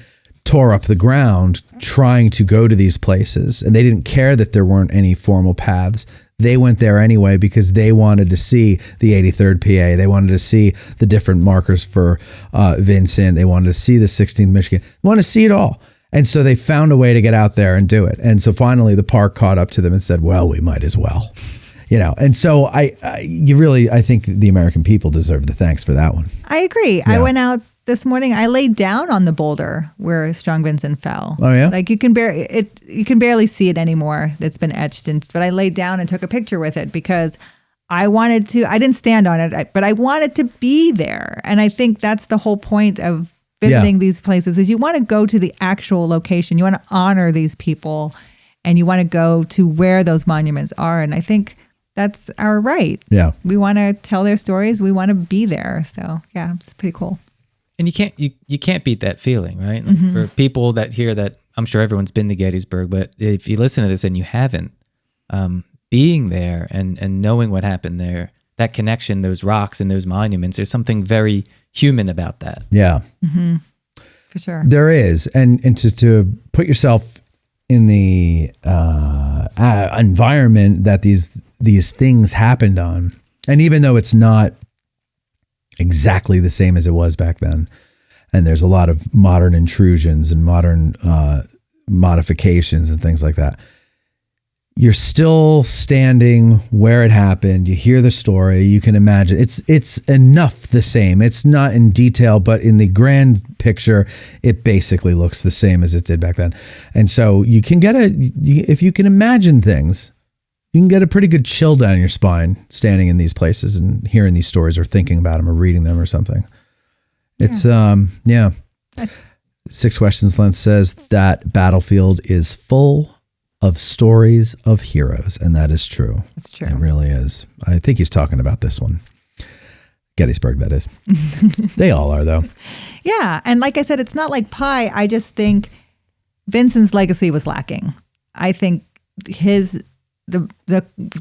tore up the ground trying to go to these places and they didn't care that there weren't any formal paths. They went there anyway because they wanted to see the 83rd PA. They wanted to see the different markers for Vincent. They wanted to see the 16th Michigan. They wanted to see it all. And so they found a way to get out there and do it. And so finally the park caught up to them and said, well, we might as well. And so I think the American people deserve the thanks for that one. I agree. Yeah. I went out this morning. I laid down on the boulder where Strong Vincent fell. Oh yeah, like you can barely see it anymore. It's been etched in. But I laid down and took a picture with it because I wanted to. I didn't stand on it, but I wanted to be there. And I think that's the whole point of visiting these places: is you want to go to the actual location. You want to honor these people, and you want to go to where those monuments are. And I think that's our right. Yeah. We want to tell their stories. We want to be there. So yeah, it's pretty cool. And you can't beat that feeling, right? Like for people that hear that, I'm sure everyone's been to Gettysburg, but if you listen to this and you haven't, being there and knowing what happened there, that connection, those rocks and those monuments, there's something very human about that. Yeah. Mm-hmm. For sure. There is. And to put yourself in the environment that these things happened on, and even though it's not exactly the same as it was back then, and there's a lot of modern intrusions and modern modifications and things like that, you're still standing where it happened. You hear the story. You can imagine it's enough the same. It's not in detail, but in the grand picture, it basically looks the same as it did back then. And so you can get if you can imagine things, you can get a pretty good chill down your spine standing in these places and hearing these stories or thinking about them or reading them or something. It's, 6 Questions Length says that battlefield is full of stories of heroes. And that is true. It's true. It really is. I think he's talking about this one. Gettysburg, that is. They all are, though. Yeah. And like I said, it's not like pie. I just think Vincent's legacy was lacking. I think the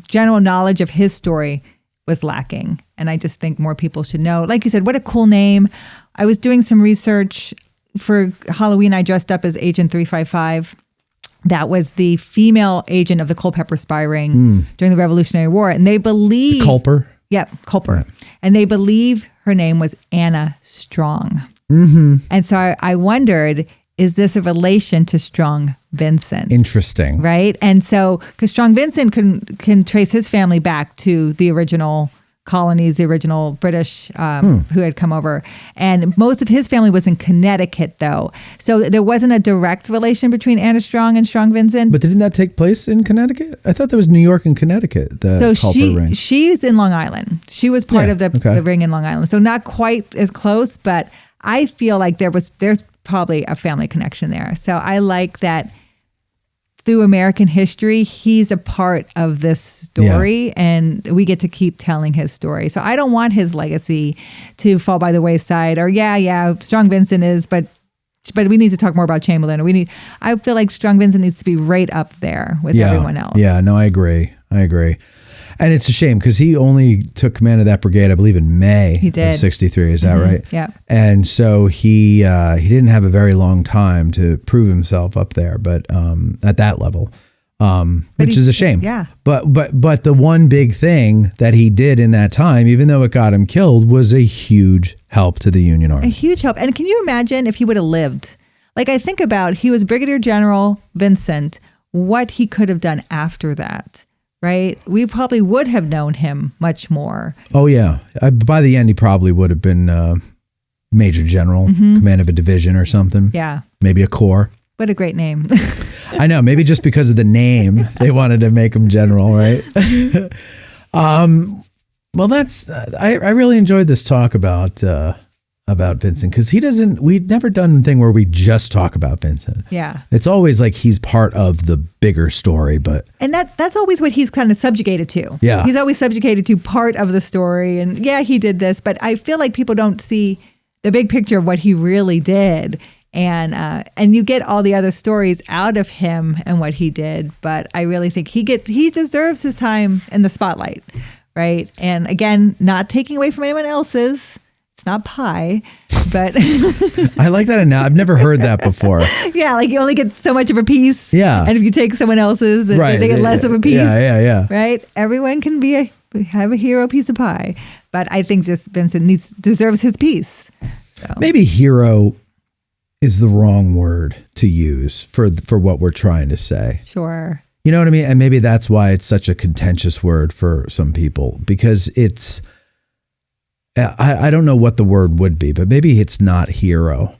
general knowledge of his story was lacking. And I just think more people should know. Like you said, what a cool name. I was doing some research for Halloween. I dressed up as Agent 355. That was the female agent of the Culpeper spy ring during the Revolutionary War. And they believe... The Culper? Yep, Culper. Right. And they believe her name was Anna Strong. Mm-hmm. And so I wondered, is this a relation to Strong Vincent? Interesting. Right? And so, because Strong Vincent can trace his family back to the original colonies, the original British who had come over. And most of his family was in Connecticut, though. So there wasn't a direct relation between Anna Strong and Strong Vincent. But didn't that take place in Connecticut? I thought there was New York and Connecticut, the Culper ring. She's in Long Island. She was part of the ring in Long Island. So not quite as close, but I feel like there's probably a family connection there. So I like that through American history, he's a part of this story, and we get to keep telling his story. So I don't want his legacy to fall by the wayside. Or Strong Vincent is, but we need to talk more about Chamberlain. I feel like Strong Vincent needs to be right up there with everyone else. Yeah, no, I agree. And it's a shame because he only took command of that brigade, I believe, in May of 63. Is that right? Yeah. And so he didn't have a very long time to prove himself up there, but at that level, which is a shame. Yeah. But the one big thing that he did in that time, even though it got him killed, was a huge help to the Union Army. A huge help. And can you imagine if he would have lived? Like I think about, he was Brigadier General Vincent, what he could have done after that. Right? We probably would have known him much more. Oh, yeah. By the end, he probably would have been Major General, command of a division or something. Yeah. Maybe a corps. What a great name. I know. Maybe just because of the name, they wanted to make him general, right? Well, I really enjoyed this talk about Vincent because we'd never done a thing where we just talk about Vincent. Yeah. It's always like he's part of the bigger story, and that's always what he's kind of subjugated to. Yeah. He's always subjugated to part of the story. And yeah, he did this, but I feel like people don't see the big picture of what he really did. And you get all the other stories out of him and what he did. But I really think he deserves his time in the spotlight. Right. And again, not taking away from anyone else's. piece, not pie. But I like that. Now I've never heard that before. Yeah, like you only get so much of a piece. Yeah. And if you take someone else's, then they get less of a piece. Yeah. Right? Everyone can have a hero piece of pie. But I think just Vincent deserves his piece. So. Maybe hero is the wrong word to use for what we're trying to say. Sure. You know what I mean? And maybe that's why it's such a contentious word for some people, because it's, I don't know what the word would be, but maybe it's not hero.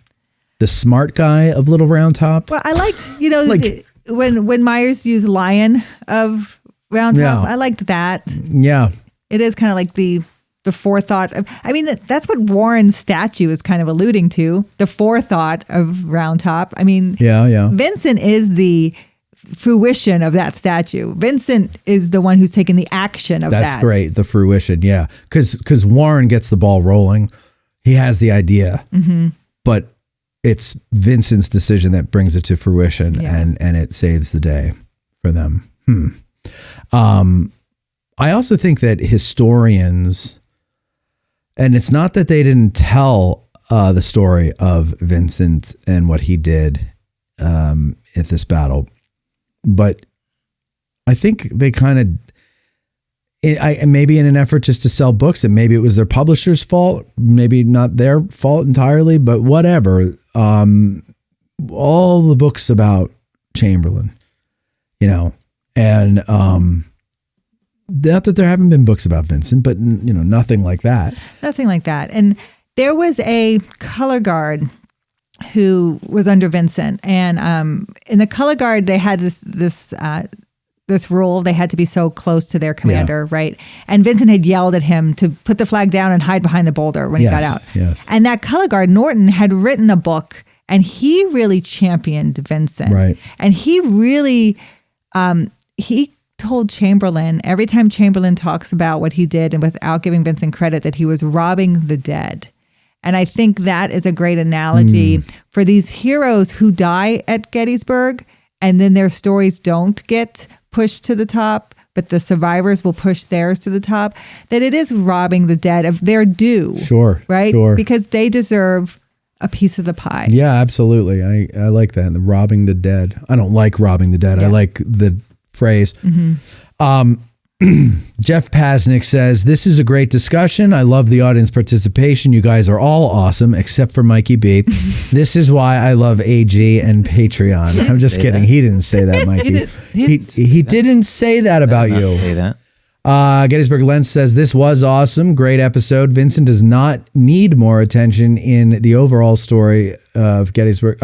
The smart guy of Little Round Top. Well, I liked, when Myers used lion of Round Top, I liked that. Yeah. It is kind of like the forethought of, that's what Warren's statue is kind of alluding to, the forethought of Round Top. Yeah. Vincent is the fruition of that statue. Vincent is the one who's taking the action of that. That's great. The fruition. Yeah. Because Warren gets the ball rolling. He has the idea, but it's Vincent's decision that brings it to fruition and it saves the day for them. I also think that historians, and it's not that they didn't tell the story of Vincent and what he did at this battle, but I think they kind of, maybe in an effort just to sell books, and maybe it was their publisher's fault, maybe not their fault entirely, but whatever. All the books about Chamberlain, and not that there haven't been books about Vincent, but nothing like that. Nothing like that. And there was a color guard who was under Vincent, and in the color guard they had this rule: they had to be so close to their commander, right? And Vincent had yelled at him to put the flag down and hide behind the boulder when he got out. Yes. And that color guard, Norton, had written a book, and he really championed Vincent. Right. And he really, he told Chamberlain, every time Chamberlain talks about what he did and without giving Vincent credit, that he was robbing the dead. And I think that is a great analogy for these heroes who die at Gettysburg, and then their stories don't get pushed to the top, but the survivors will push theirs to the top, that it is robbing the dead of their due. Sure. Right? Sure. Because they deserve a piece of the pie. Yeah, absolutely. I like that. The robbing the dead. I don't like robbing the dead. I like the phrase. Jeff Pasnick says, this is a great discussion. I love the audience participation. You guys are all awesome, except for Mikey B. This is why I love AG and Patreon. I'm just kidding. He didn't say that, Mikey. He didn't say that about you. Say that. Gettysburg Lens says, this was awesome. Great episode. Vincent does not need more attention in the overall story of Gettysburg.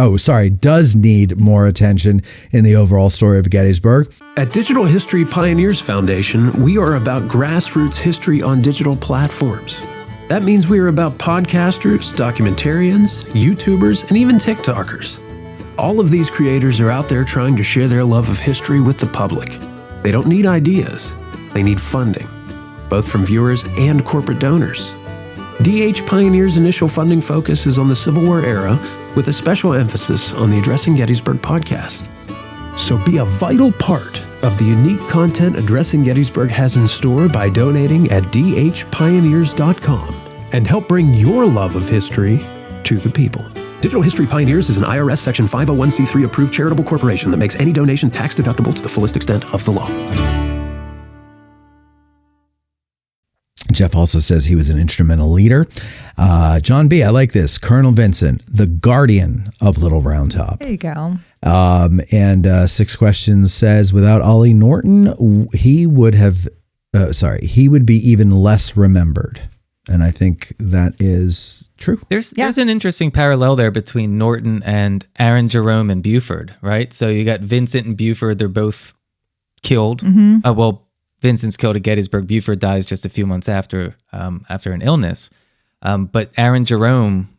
Does need more attention in the overall story of Gettysburg. At Digital History Pioneers Foundation, we are about grassroots history on digital platforms. That means we are about podcasters, documentarians, YouTubers, and even TikTokers. All of these creators are out there trying to share their love of history with the public. They don't need ideas. They need funding, both from viewers and corporate donors. DH Pioneer's initial funding focus is on the Civil War era, with a special emphasis on the Addressing Gettysburg podcast. So be a vital part of the unique content Addressing Gettysburg has in store by donating at dhpioneers.com and help bring your love of history to the people. Digital History Pioneers is an IRS Section 501c3 approved charitable corporation that makes any donation tax deductible to the fullest extent of the law. Jeff also says he was an instrumental leader. John B., I like this. Colonel Vincent, the guardian of Little Round Top. There you go. And Six Questions says, without Ollie Norton, he would be even less remembered. And I think that is true. There's an interesting parallel there between Norton and Aaron Jerome and Buford, right? So you got Vincent and Buford. They're both killed. Vincent's killed at Gettysburg. Buford dies just a few months after an illness. But Aaron Jerome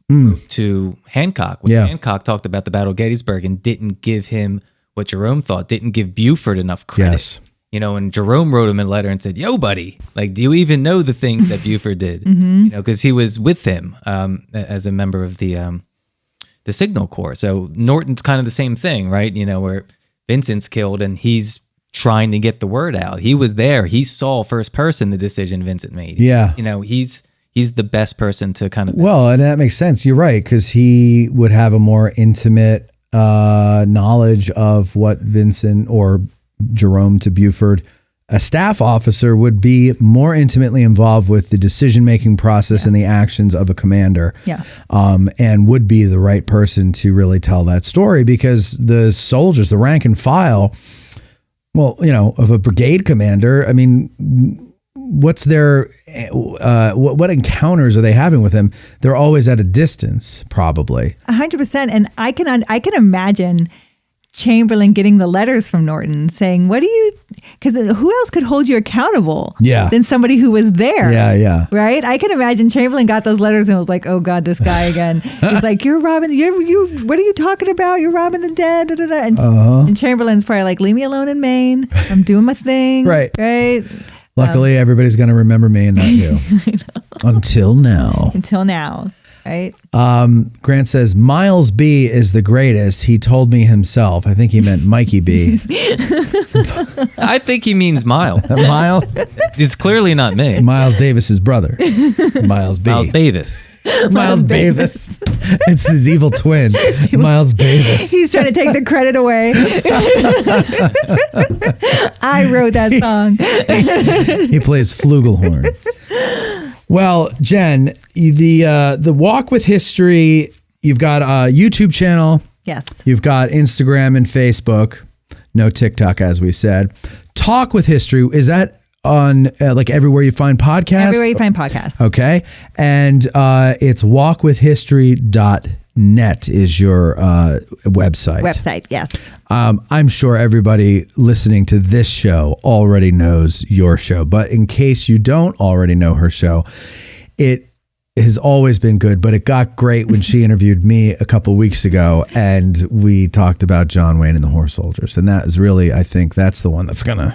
to Hancock. When Hancock talked about the Battle of Gettysburg and didn't give him what Jerome thought, didn't give Buford enough credit. Yes. And Jerome wrote him a letter and said, yo, buddy, like, do you even know the things that Buford did? Because he was with him as a member of the Signal Corps. So Norton's kind of the same thing, right? Where Vincent's killed and he's trying to get the word out. He was there. He saw first person the decision Vincent made. Yeah. he's the best person to kind of. Well, and that makes sense. You're right, because he would have a more intimate knowledge of what Vincent or Jerome to Buford, a staff officer, would be more intimately involved with the decision-making process and the actions of a commander. Yes. And would be the right person to really tell that story, because the soldiers, the rank and file, well, of a brigade commander, I mean, what's their, what encounters are they having with him? They're always at a distance, probably. 100%. And I can imagine Chamberlain getting the letters from Norton saying, because who else could hold you accountable than somebody who was there? Yeah. Right? I can imagine Chamberlain got those letters and was like, oh God, this guy again. He's like, you're robbing, what are you talking about? You're robbing the dead. Da, da, da. And Chamberlain's probably like, leave me alone in Maine. I'm doing my thing. Right. Luckily, Um, everybody's going to remember me and not you. Until now. Right? Grant says, Miles B is the greatest. He told me himself. I think he meant Mikey B. I think he means Miles. Miles? It's clearly not me. Miles Davis's brother. Miles B. Miles Davis. Miles Davis. It's his evil twin, Miles Davis. He's trying to take the credit away. I wrote that song. He plays flugelhorn. Well, Jen, the Walk with History, you've got a YouTube channel. Yes. You've got Instagram and Facebook. No TikTok, as we said. Talk with History, is that on like everywhere you find podcasts? Everywhere you find podcasts. Okay. And it's walkwithhistory.net is your website. Yes. I'm sure everybody listening to this show already knows your show, but in case you don't already know her show, it has always been good, but it got great when she interviewed me a couple weeks ago and we talked about John Wayne and the Horse Soldiers. And that is really, I think that's the one that's going to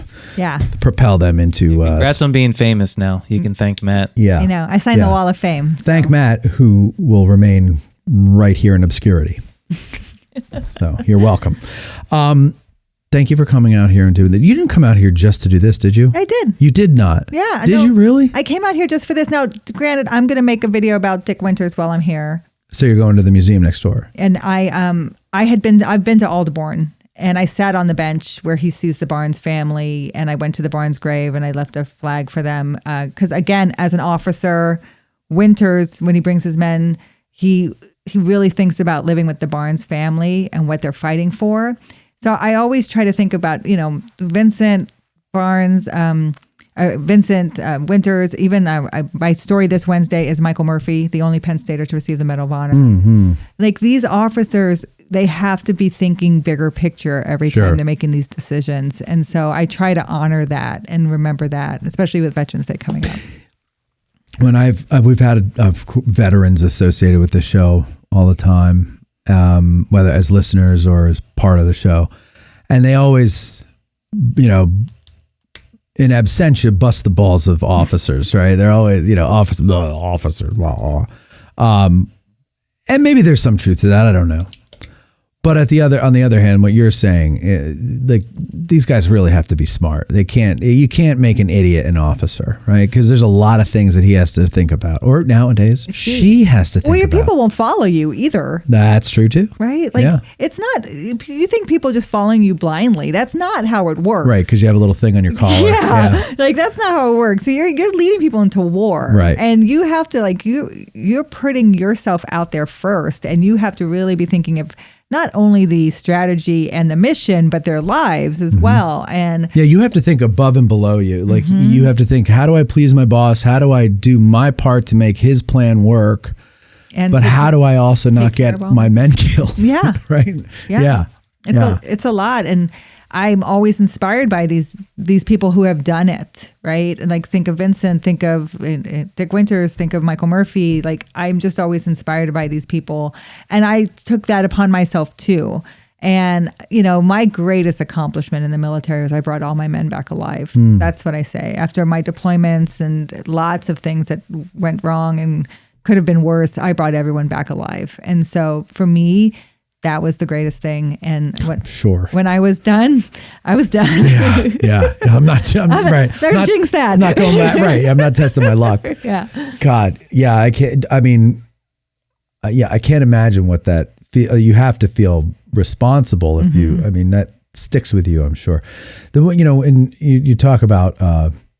propel them into... Congrats on being famous now. You can thank Matt. Yeah. I know. I signed the Wall of Fame. So. Thank Matt, who will remain right here in obscurity. So you're welcome. Thank you for coming out here and doing that. You didn't come out here just to do this, did you? I did. You did not? Yeah. Did you really? I came out here just for this. Now, granted, I'm going to make a video about Dick Winters while I'm here. So you're going to the museum next door? And I've been to Aldeborn, and I sat on the bench where he sees the Barnes family, and I went to the Barnes grave and I left a flag for them. Because again, as an officer, Winters, when he brings his men, he really thinks about living with the Barnes family and what they're fighting for. So I always try to think about, Vincent, Barnes, Vincent, Winters, even my story this Wednesday is Michael Murphy, the only Penn Stater to receive the Medal of Honor. Mm-hmm. Like these officers, they have to be thinking bigger picture every time they're making these decisions. And so I try to honor that and remember that, especially with Veterans Day coming up. When we've had veterans associated with the show all the time, whether as listeners or as part of the show, and they always, in absentia, bust the balls of officers, right? They're always, officers, and maybe there's some truth to that. I don't know. But on the other hand, what you're saying, like these guys really have to be smart. You can't make an idiot an officer, right? Because there's a lot of things that he has to think about. Or nowadays, she has to think about. Well, your people won't follow you either. That's true too. Right? It's not, you think people just following you blindly. That's not how it works. Right, because you have a little thing on your collar. Yeah. Like that's not how it works. So you're leading people into war. Right. And you have to you're putting yourself out there first, and you have to really be thinking of not only the strategy and the mission, but their lives as well. And you have to think above and below you. Like you have to think, how do I please my boss? How do I do my part to make his plan work? But how do I also not get my men killed? Yeah. Right? Yeah. It's a lot. And I'm always inspired by these people who have done it, right? And think of Vincent, think of Dick Winters, think of Michael Murphy. I'm just always inspired by these people. And I took that upon myself too. And, my greatest accomplishment in the military is I brought all my men back alive. That's what I say. After my deployments and lots of things that went wrong and could have been worse, I brought everyone back alive. And so for me, that was the greatest thing. And Sure. when I was done, I was done. Yeah. I'm not. Right. Don't jinx that. I'm not going back. Right. I'm not testing my luck. Yeah. God. Yeah. I can't. I mean. I can't imagine what that feel. You have to feel responsible if you. I mean, that sticks with you. I'm sure. And you talk about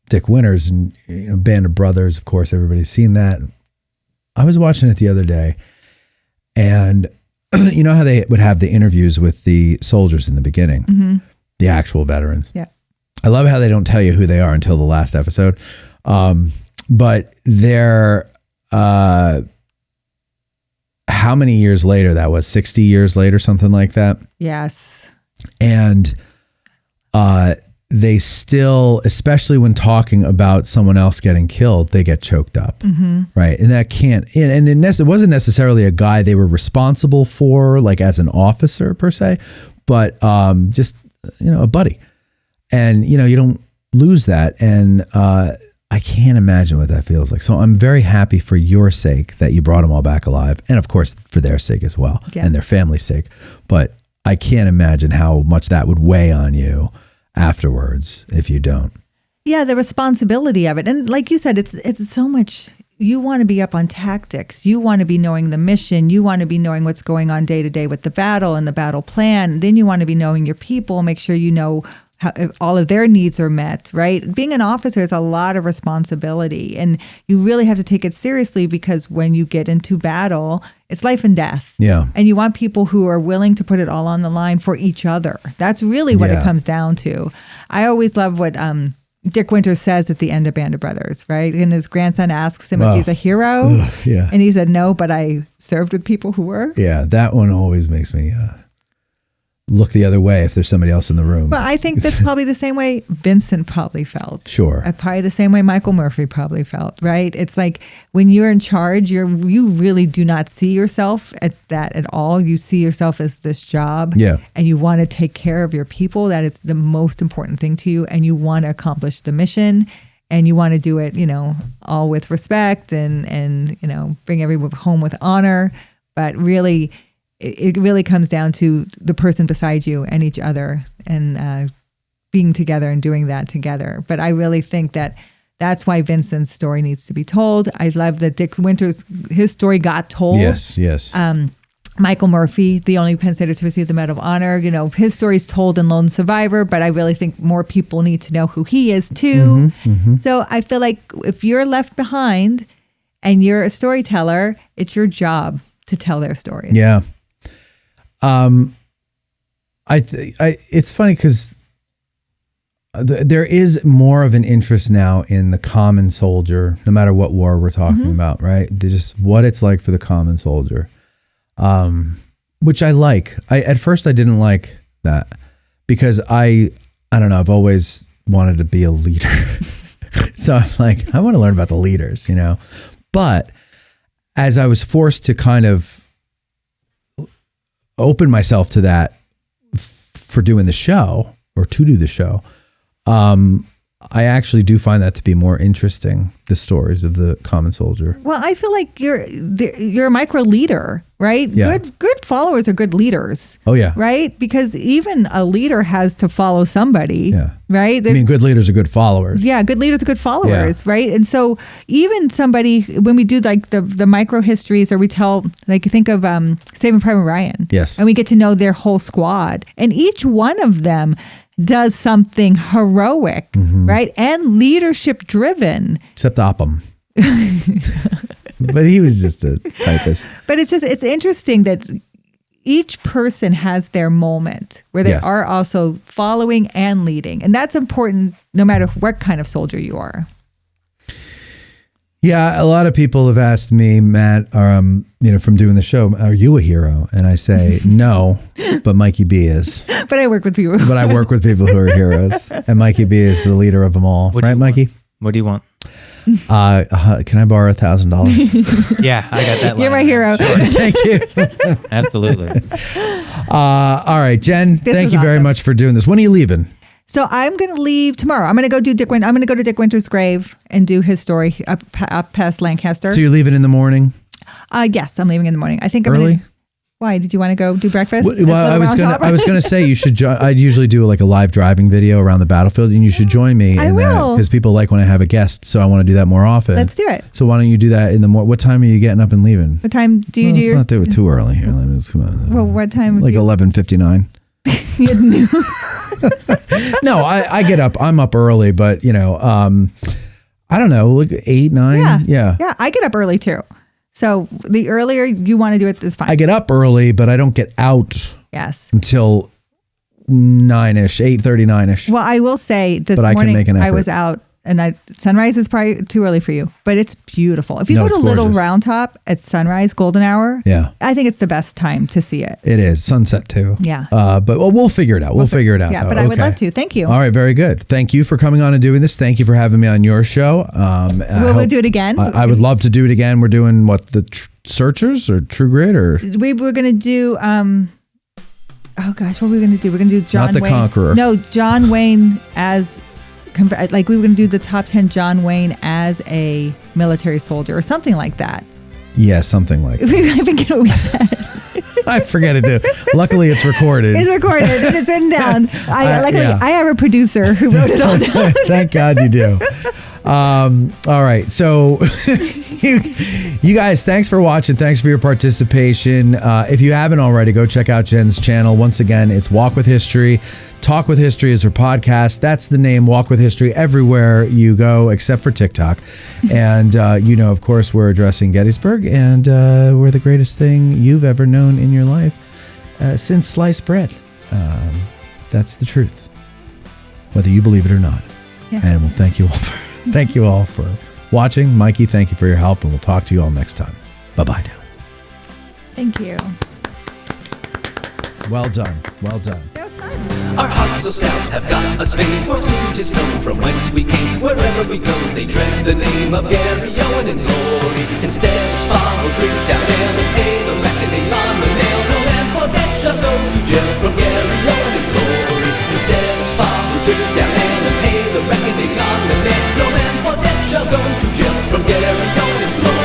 Dick Winters and Band of Brothers. Of course, everybody's seen that. I was watching it the other day, and you know how they would have the interviews with the soldiers in the beginning, the actual veterans. Yeah. I love how they don't tell you who they are until the last episode. But they're, how many years later that was? 60 years later, something like that. Yes. And they still, especially when talking about someone else getting killed, they get choked up. Right. And that can't, and it wasn't necessarily a guy they were responsible for, like as an officer per se, but just, a buddy. And, you don't lose that. And I can't imagine what that feels like. So I'm very happy for your sake that you brought them all back alive. And of course, for their sake as well, and their family's sake. But I can't imagine how much that would weigh on you afterwards if you don't. Yeah, the responsibility of it. And like you said, it's so much. You want to be up on tactics. You want to be knowing the mission. You want to be knowing what's going on day to day with the battle and the battle plan. Then you want to be knowing your people, make sure you know how all of their needs are met, right? Being an officer is a lot of responsibility, and you really have to take it seriously because when you get into battle, it's life and death. Yeah. And you want people who are willing to put it all on the line for each other. That's really what it comes down to. I always love what Dick Winters says at the end of Band of Brothers, right? And his grandson asks him if he's a hero. Yeah. And he said, no, but I served with people who were. Yeah, that one always makes me look the other way if there's somebody else in the room. Well, I think that's probably the same way Vincent probably felt. Sure. Probably the same way Michael Murphy probably felt, right? It's like when you're in charge, you really do not see yourself at that at all. You see yourself as this job. Yeah. And you want to take care of your people. That is the most important thing to you. And you want to accomplish the mission. And you want to do it, all with respect and bring everyone home with honor. But really, it really comes down to the person beside you and each other and being together and doing that together. But I really think that's why Vincent's story needs to be told. I love that Dick Winters, his story got told. Yes. Michael Murphy, the only Penn Stater to receive the Medal of Honor, his story's told in Lone Survivor, but I really think more people need to know who he is too. So I feel like if you're left behind and you're a storyteller, it's your job to tell their stories. Yeah. It's funny because there is more of an interest now in the common soldier, no matter what war we're talking about, right? Just what it's like for the common soldier, which I like. At first I didn't like that because I don't know, I've always wanted to be a leader. So I'm like, I want to learn about the leaders, but as I was forced to kind of open myself to that for doing the show or to do the show, I actually do find that to be more interesting, the stories of the common soldier. Well, I feel like you're a micro leader, right? Yeah. Good followers are good leaders. Oh yeah. Right? Because even a leader has to follow somebody. Yeah. Right? I mean, good leaders are good followers. Yeah, good leaders are good followers, right? And so even somebody, when we do like the micro histories, or we tell, like you think of Saving Private Ryan. Yes. And we get to know their whole squad. And each one of them does something heroic, right? And leadership driven. Except Opham. But he was just a typist. But it's interesting that each person has their moment where they are also following and leading. And that's important no matter what kind of soldier you are. Yeah, a lot of people have asked me, Matt, from doing the show, are you a hero? And I say, no, but Mikey B is. But I work with people. But I work with people who are heroes. And Mikey B is the leader of them all. Right, Mikey? What do you want? Can I borrow $1,000? Yeah, I got that. You're my hero. Sure. Thank you. Absolutely. All right, Jen, thank you very much for doing this. When are you leaving? So I'm going to leave tomorrow. I'm going to go do I'm going to go to Dick Winters' grave and do his story up past Lancaster. So you're leaving in the morning? Yes, I'm leaving in the morning. I think I'm early. Why did you want to go do breakfast? Well, I was gonna say you should. I'd usually do like a live driving video around the battlefield, and you should join me in that because people like when I have a guest. So I want to do that more often. Let's do it. So why don't you do that in the morning? What time are you getting up and leaving? What time do you do? Let's not do it too early here. Come on. Well, what time? Like 11:59. No, I get up. I'm up early, but I don't know, like 8, 9. Yeah. I get up early too. So the earlier you want to do it is fine. I get up early, but I don't get out. Yes. Until 9ish, 8:39ish. Well, I will say this morning I can make an effort. I was out. And sunrise is probably too early for you, but it's beautiful. If you go to Little Round Top at sunrise, golden hour, I think it's the best time to see it. It is. Sunset too. Yeah. But we'll figure it out. We'll figure it out. Yeah, but I would love to. Thank you. All right, very good. Thank you for coming on and doing this. Thank you for having me on your show. We'll do it again. I would love to do it again. We're doing what, the Searchers or True Grit or? We were going to do, oh gosh, what were we going to do? We're going to do John Wayne. Not the Conqueror. No, John Wayne as... Like we were going to do the top 10 John Wayne as a military soldier or something like that. Yeah, something like that. I forget what we said. I forget it too. Luckily, it's recorded. It's recorded and it's written down. I have a producer who wrote it all down. Thank God you do. All right. So you guys, thanks for watching. Thanks for your participation. If you haven't already, go check out Jenn's channel. Once again, it's Walk with History. Talk with History is her podcast. That's the name, Walk with History, everywhere you go except for TikTok. And, of course, we're addressing Gettysburg, and we're the greatest thing you've ever known in your life since sliced bread. That's the truth, whether you believe it or not. Yeah. And we'll thank you all for watching. Mikey, thank you for your help, and we'll talk to you all next time. Bye-bye now. Thank you. Well done. Well done. That was fun. Our hearts so stout have got us fame, for soon 'tis known from whence we came. Wherever we go, they dread the name of Gary Owen in glory. Instead of spa, we'll drink down ale and pay the reckoning on the nail. No man for debt shall go to jail from Gary Owen in glory. Instead of spa, we'll drink down ale and pay the reckoning on the nail. No man for debt shall go to jail from Gary Owen in glory.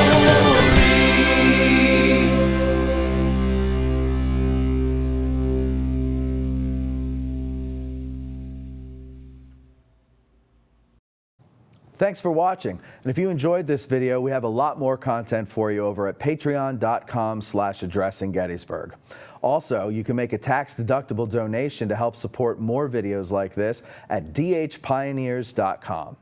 Thanks for watching. And if you enjoyed this video, we have a lot more content for you over at patreon.com/addressinggettysburg. Also, you can make a tax-deductible donation to help support more videos like this at dhpioneers.com.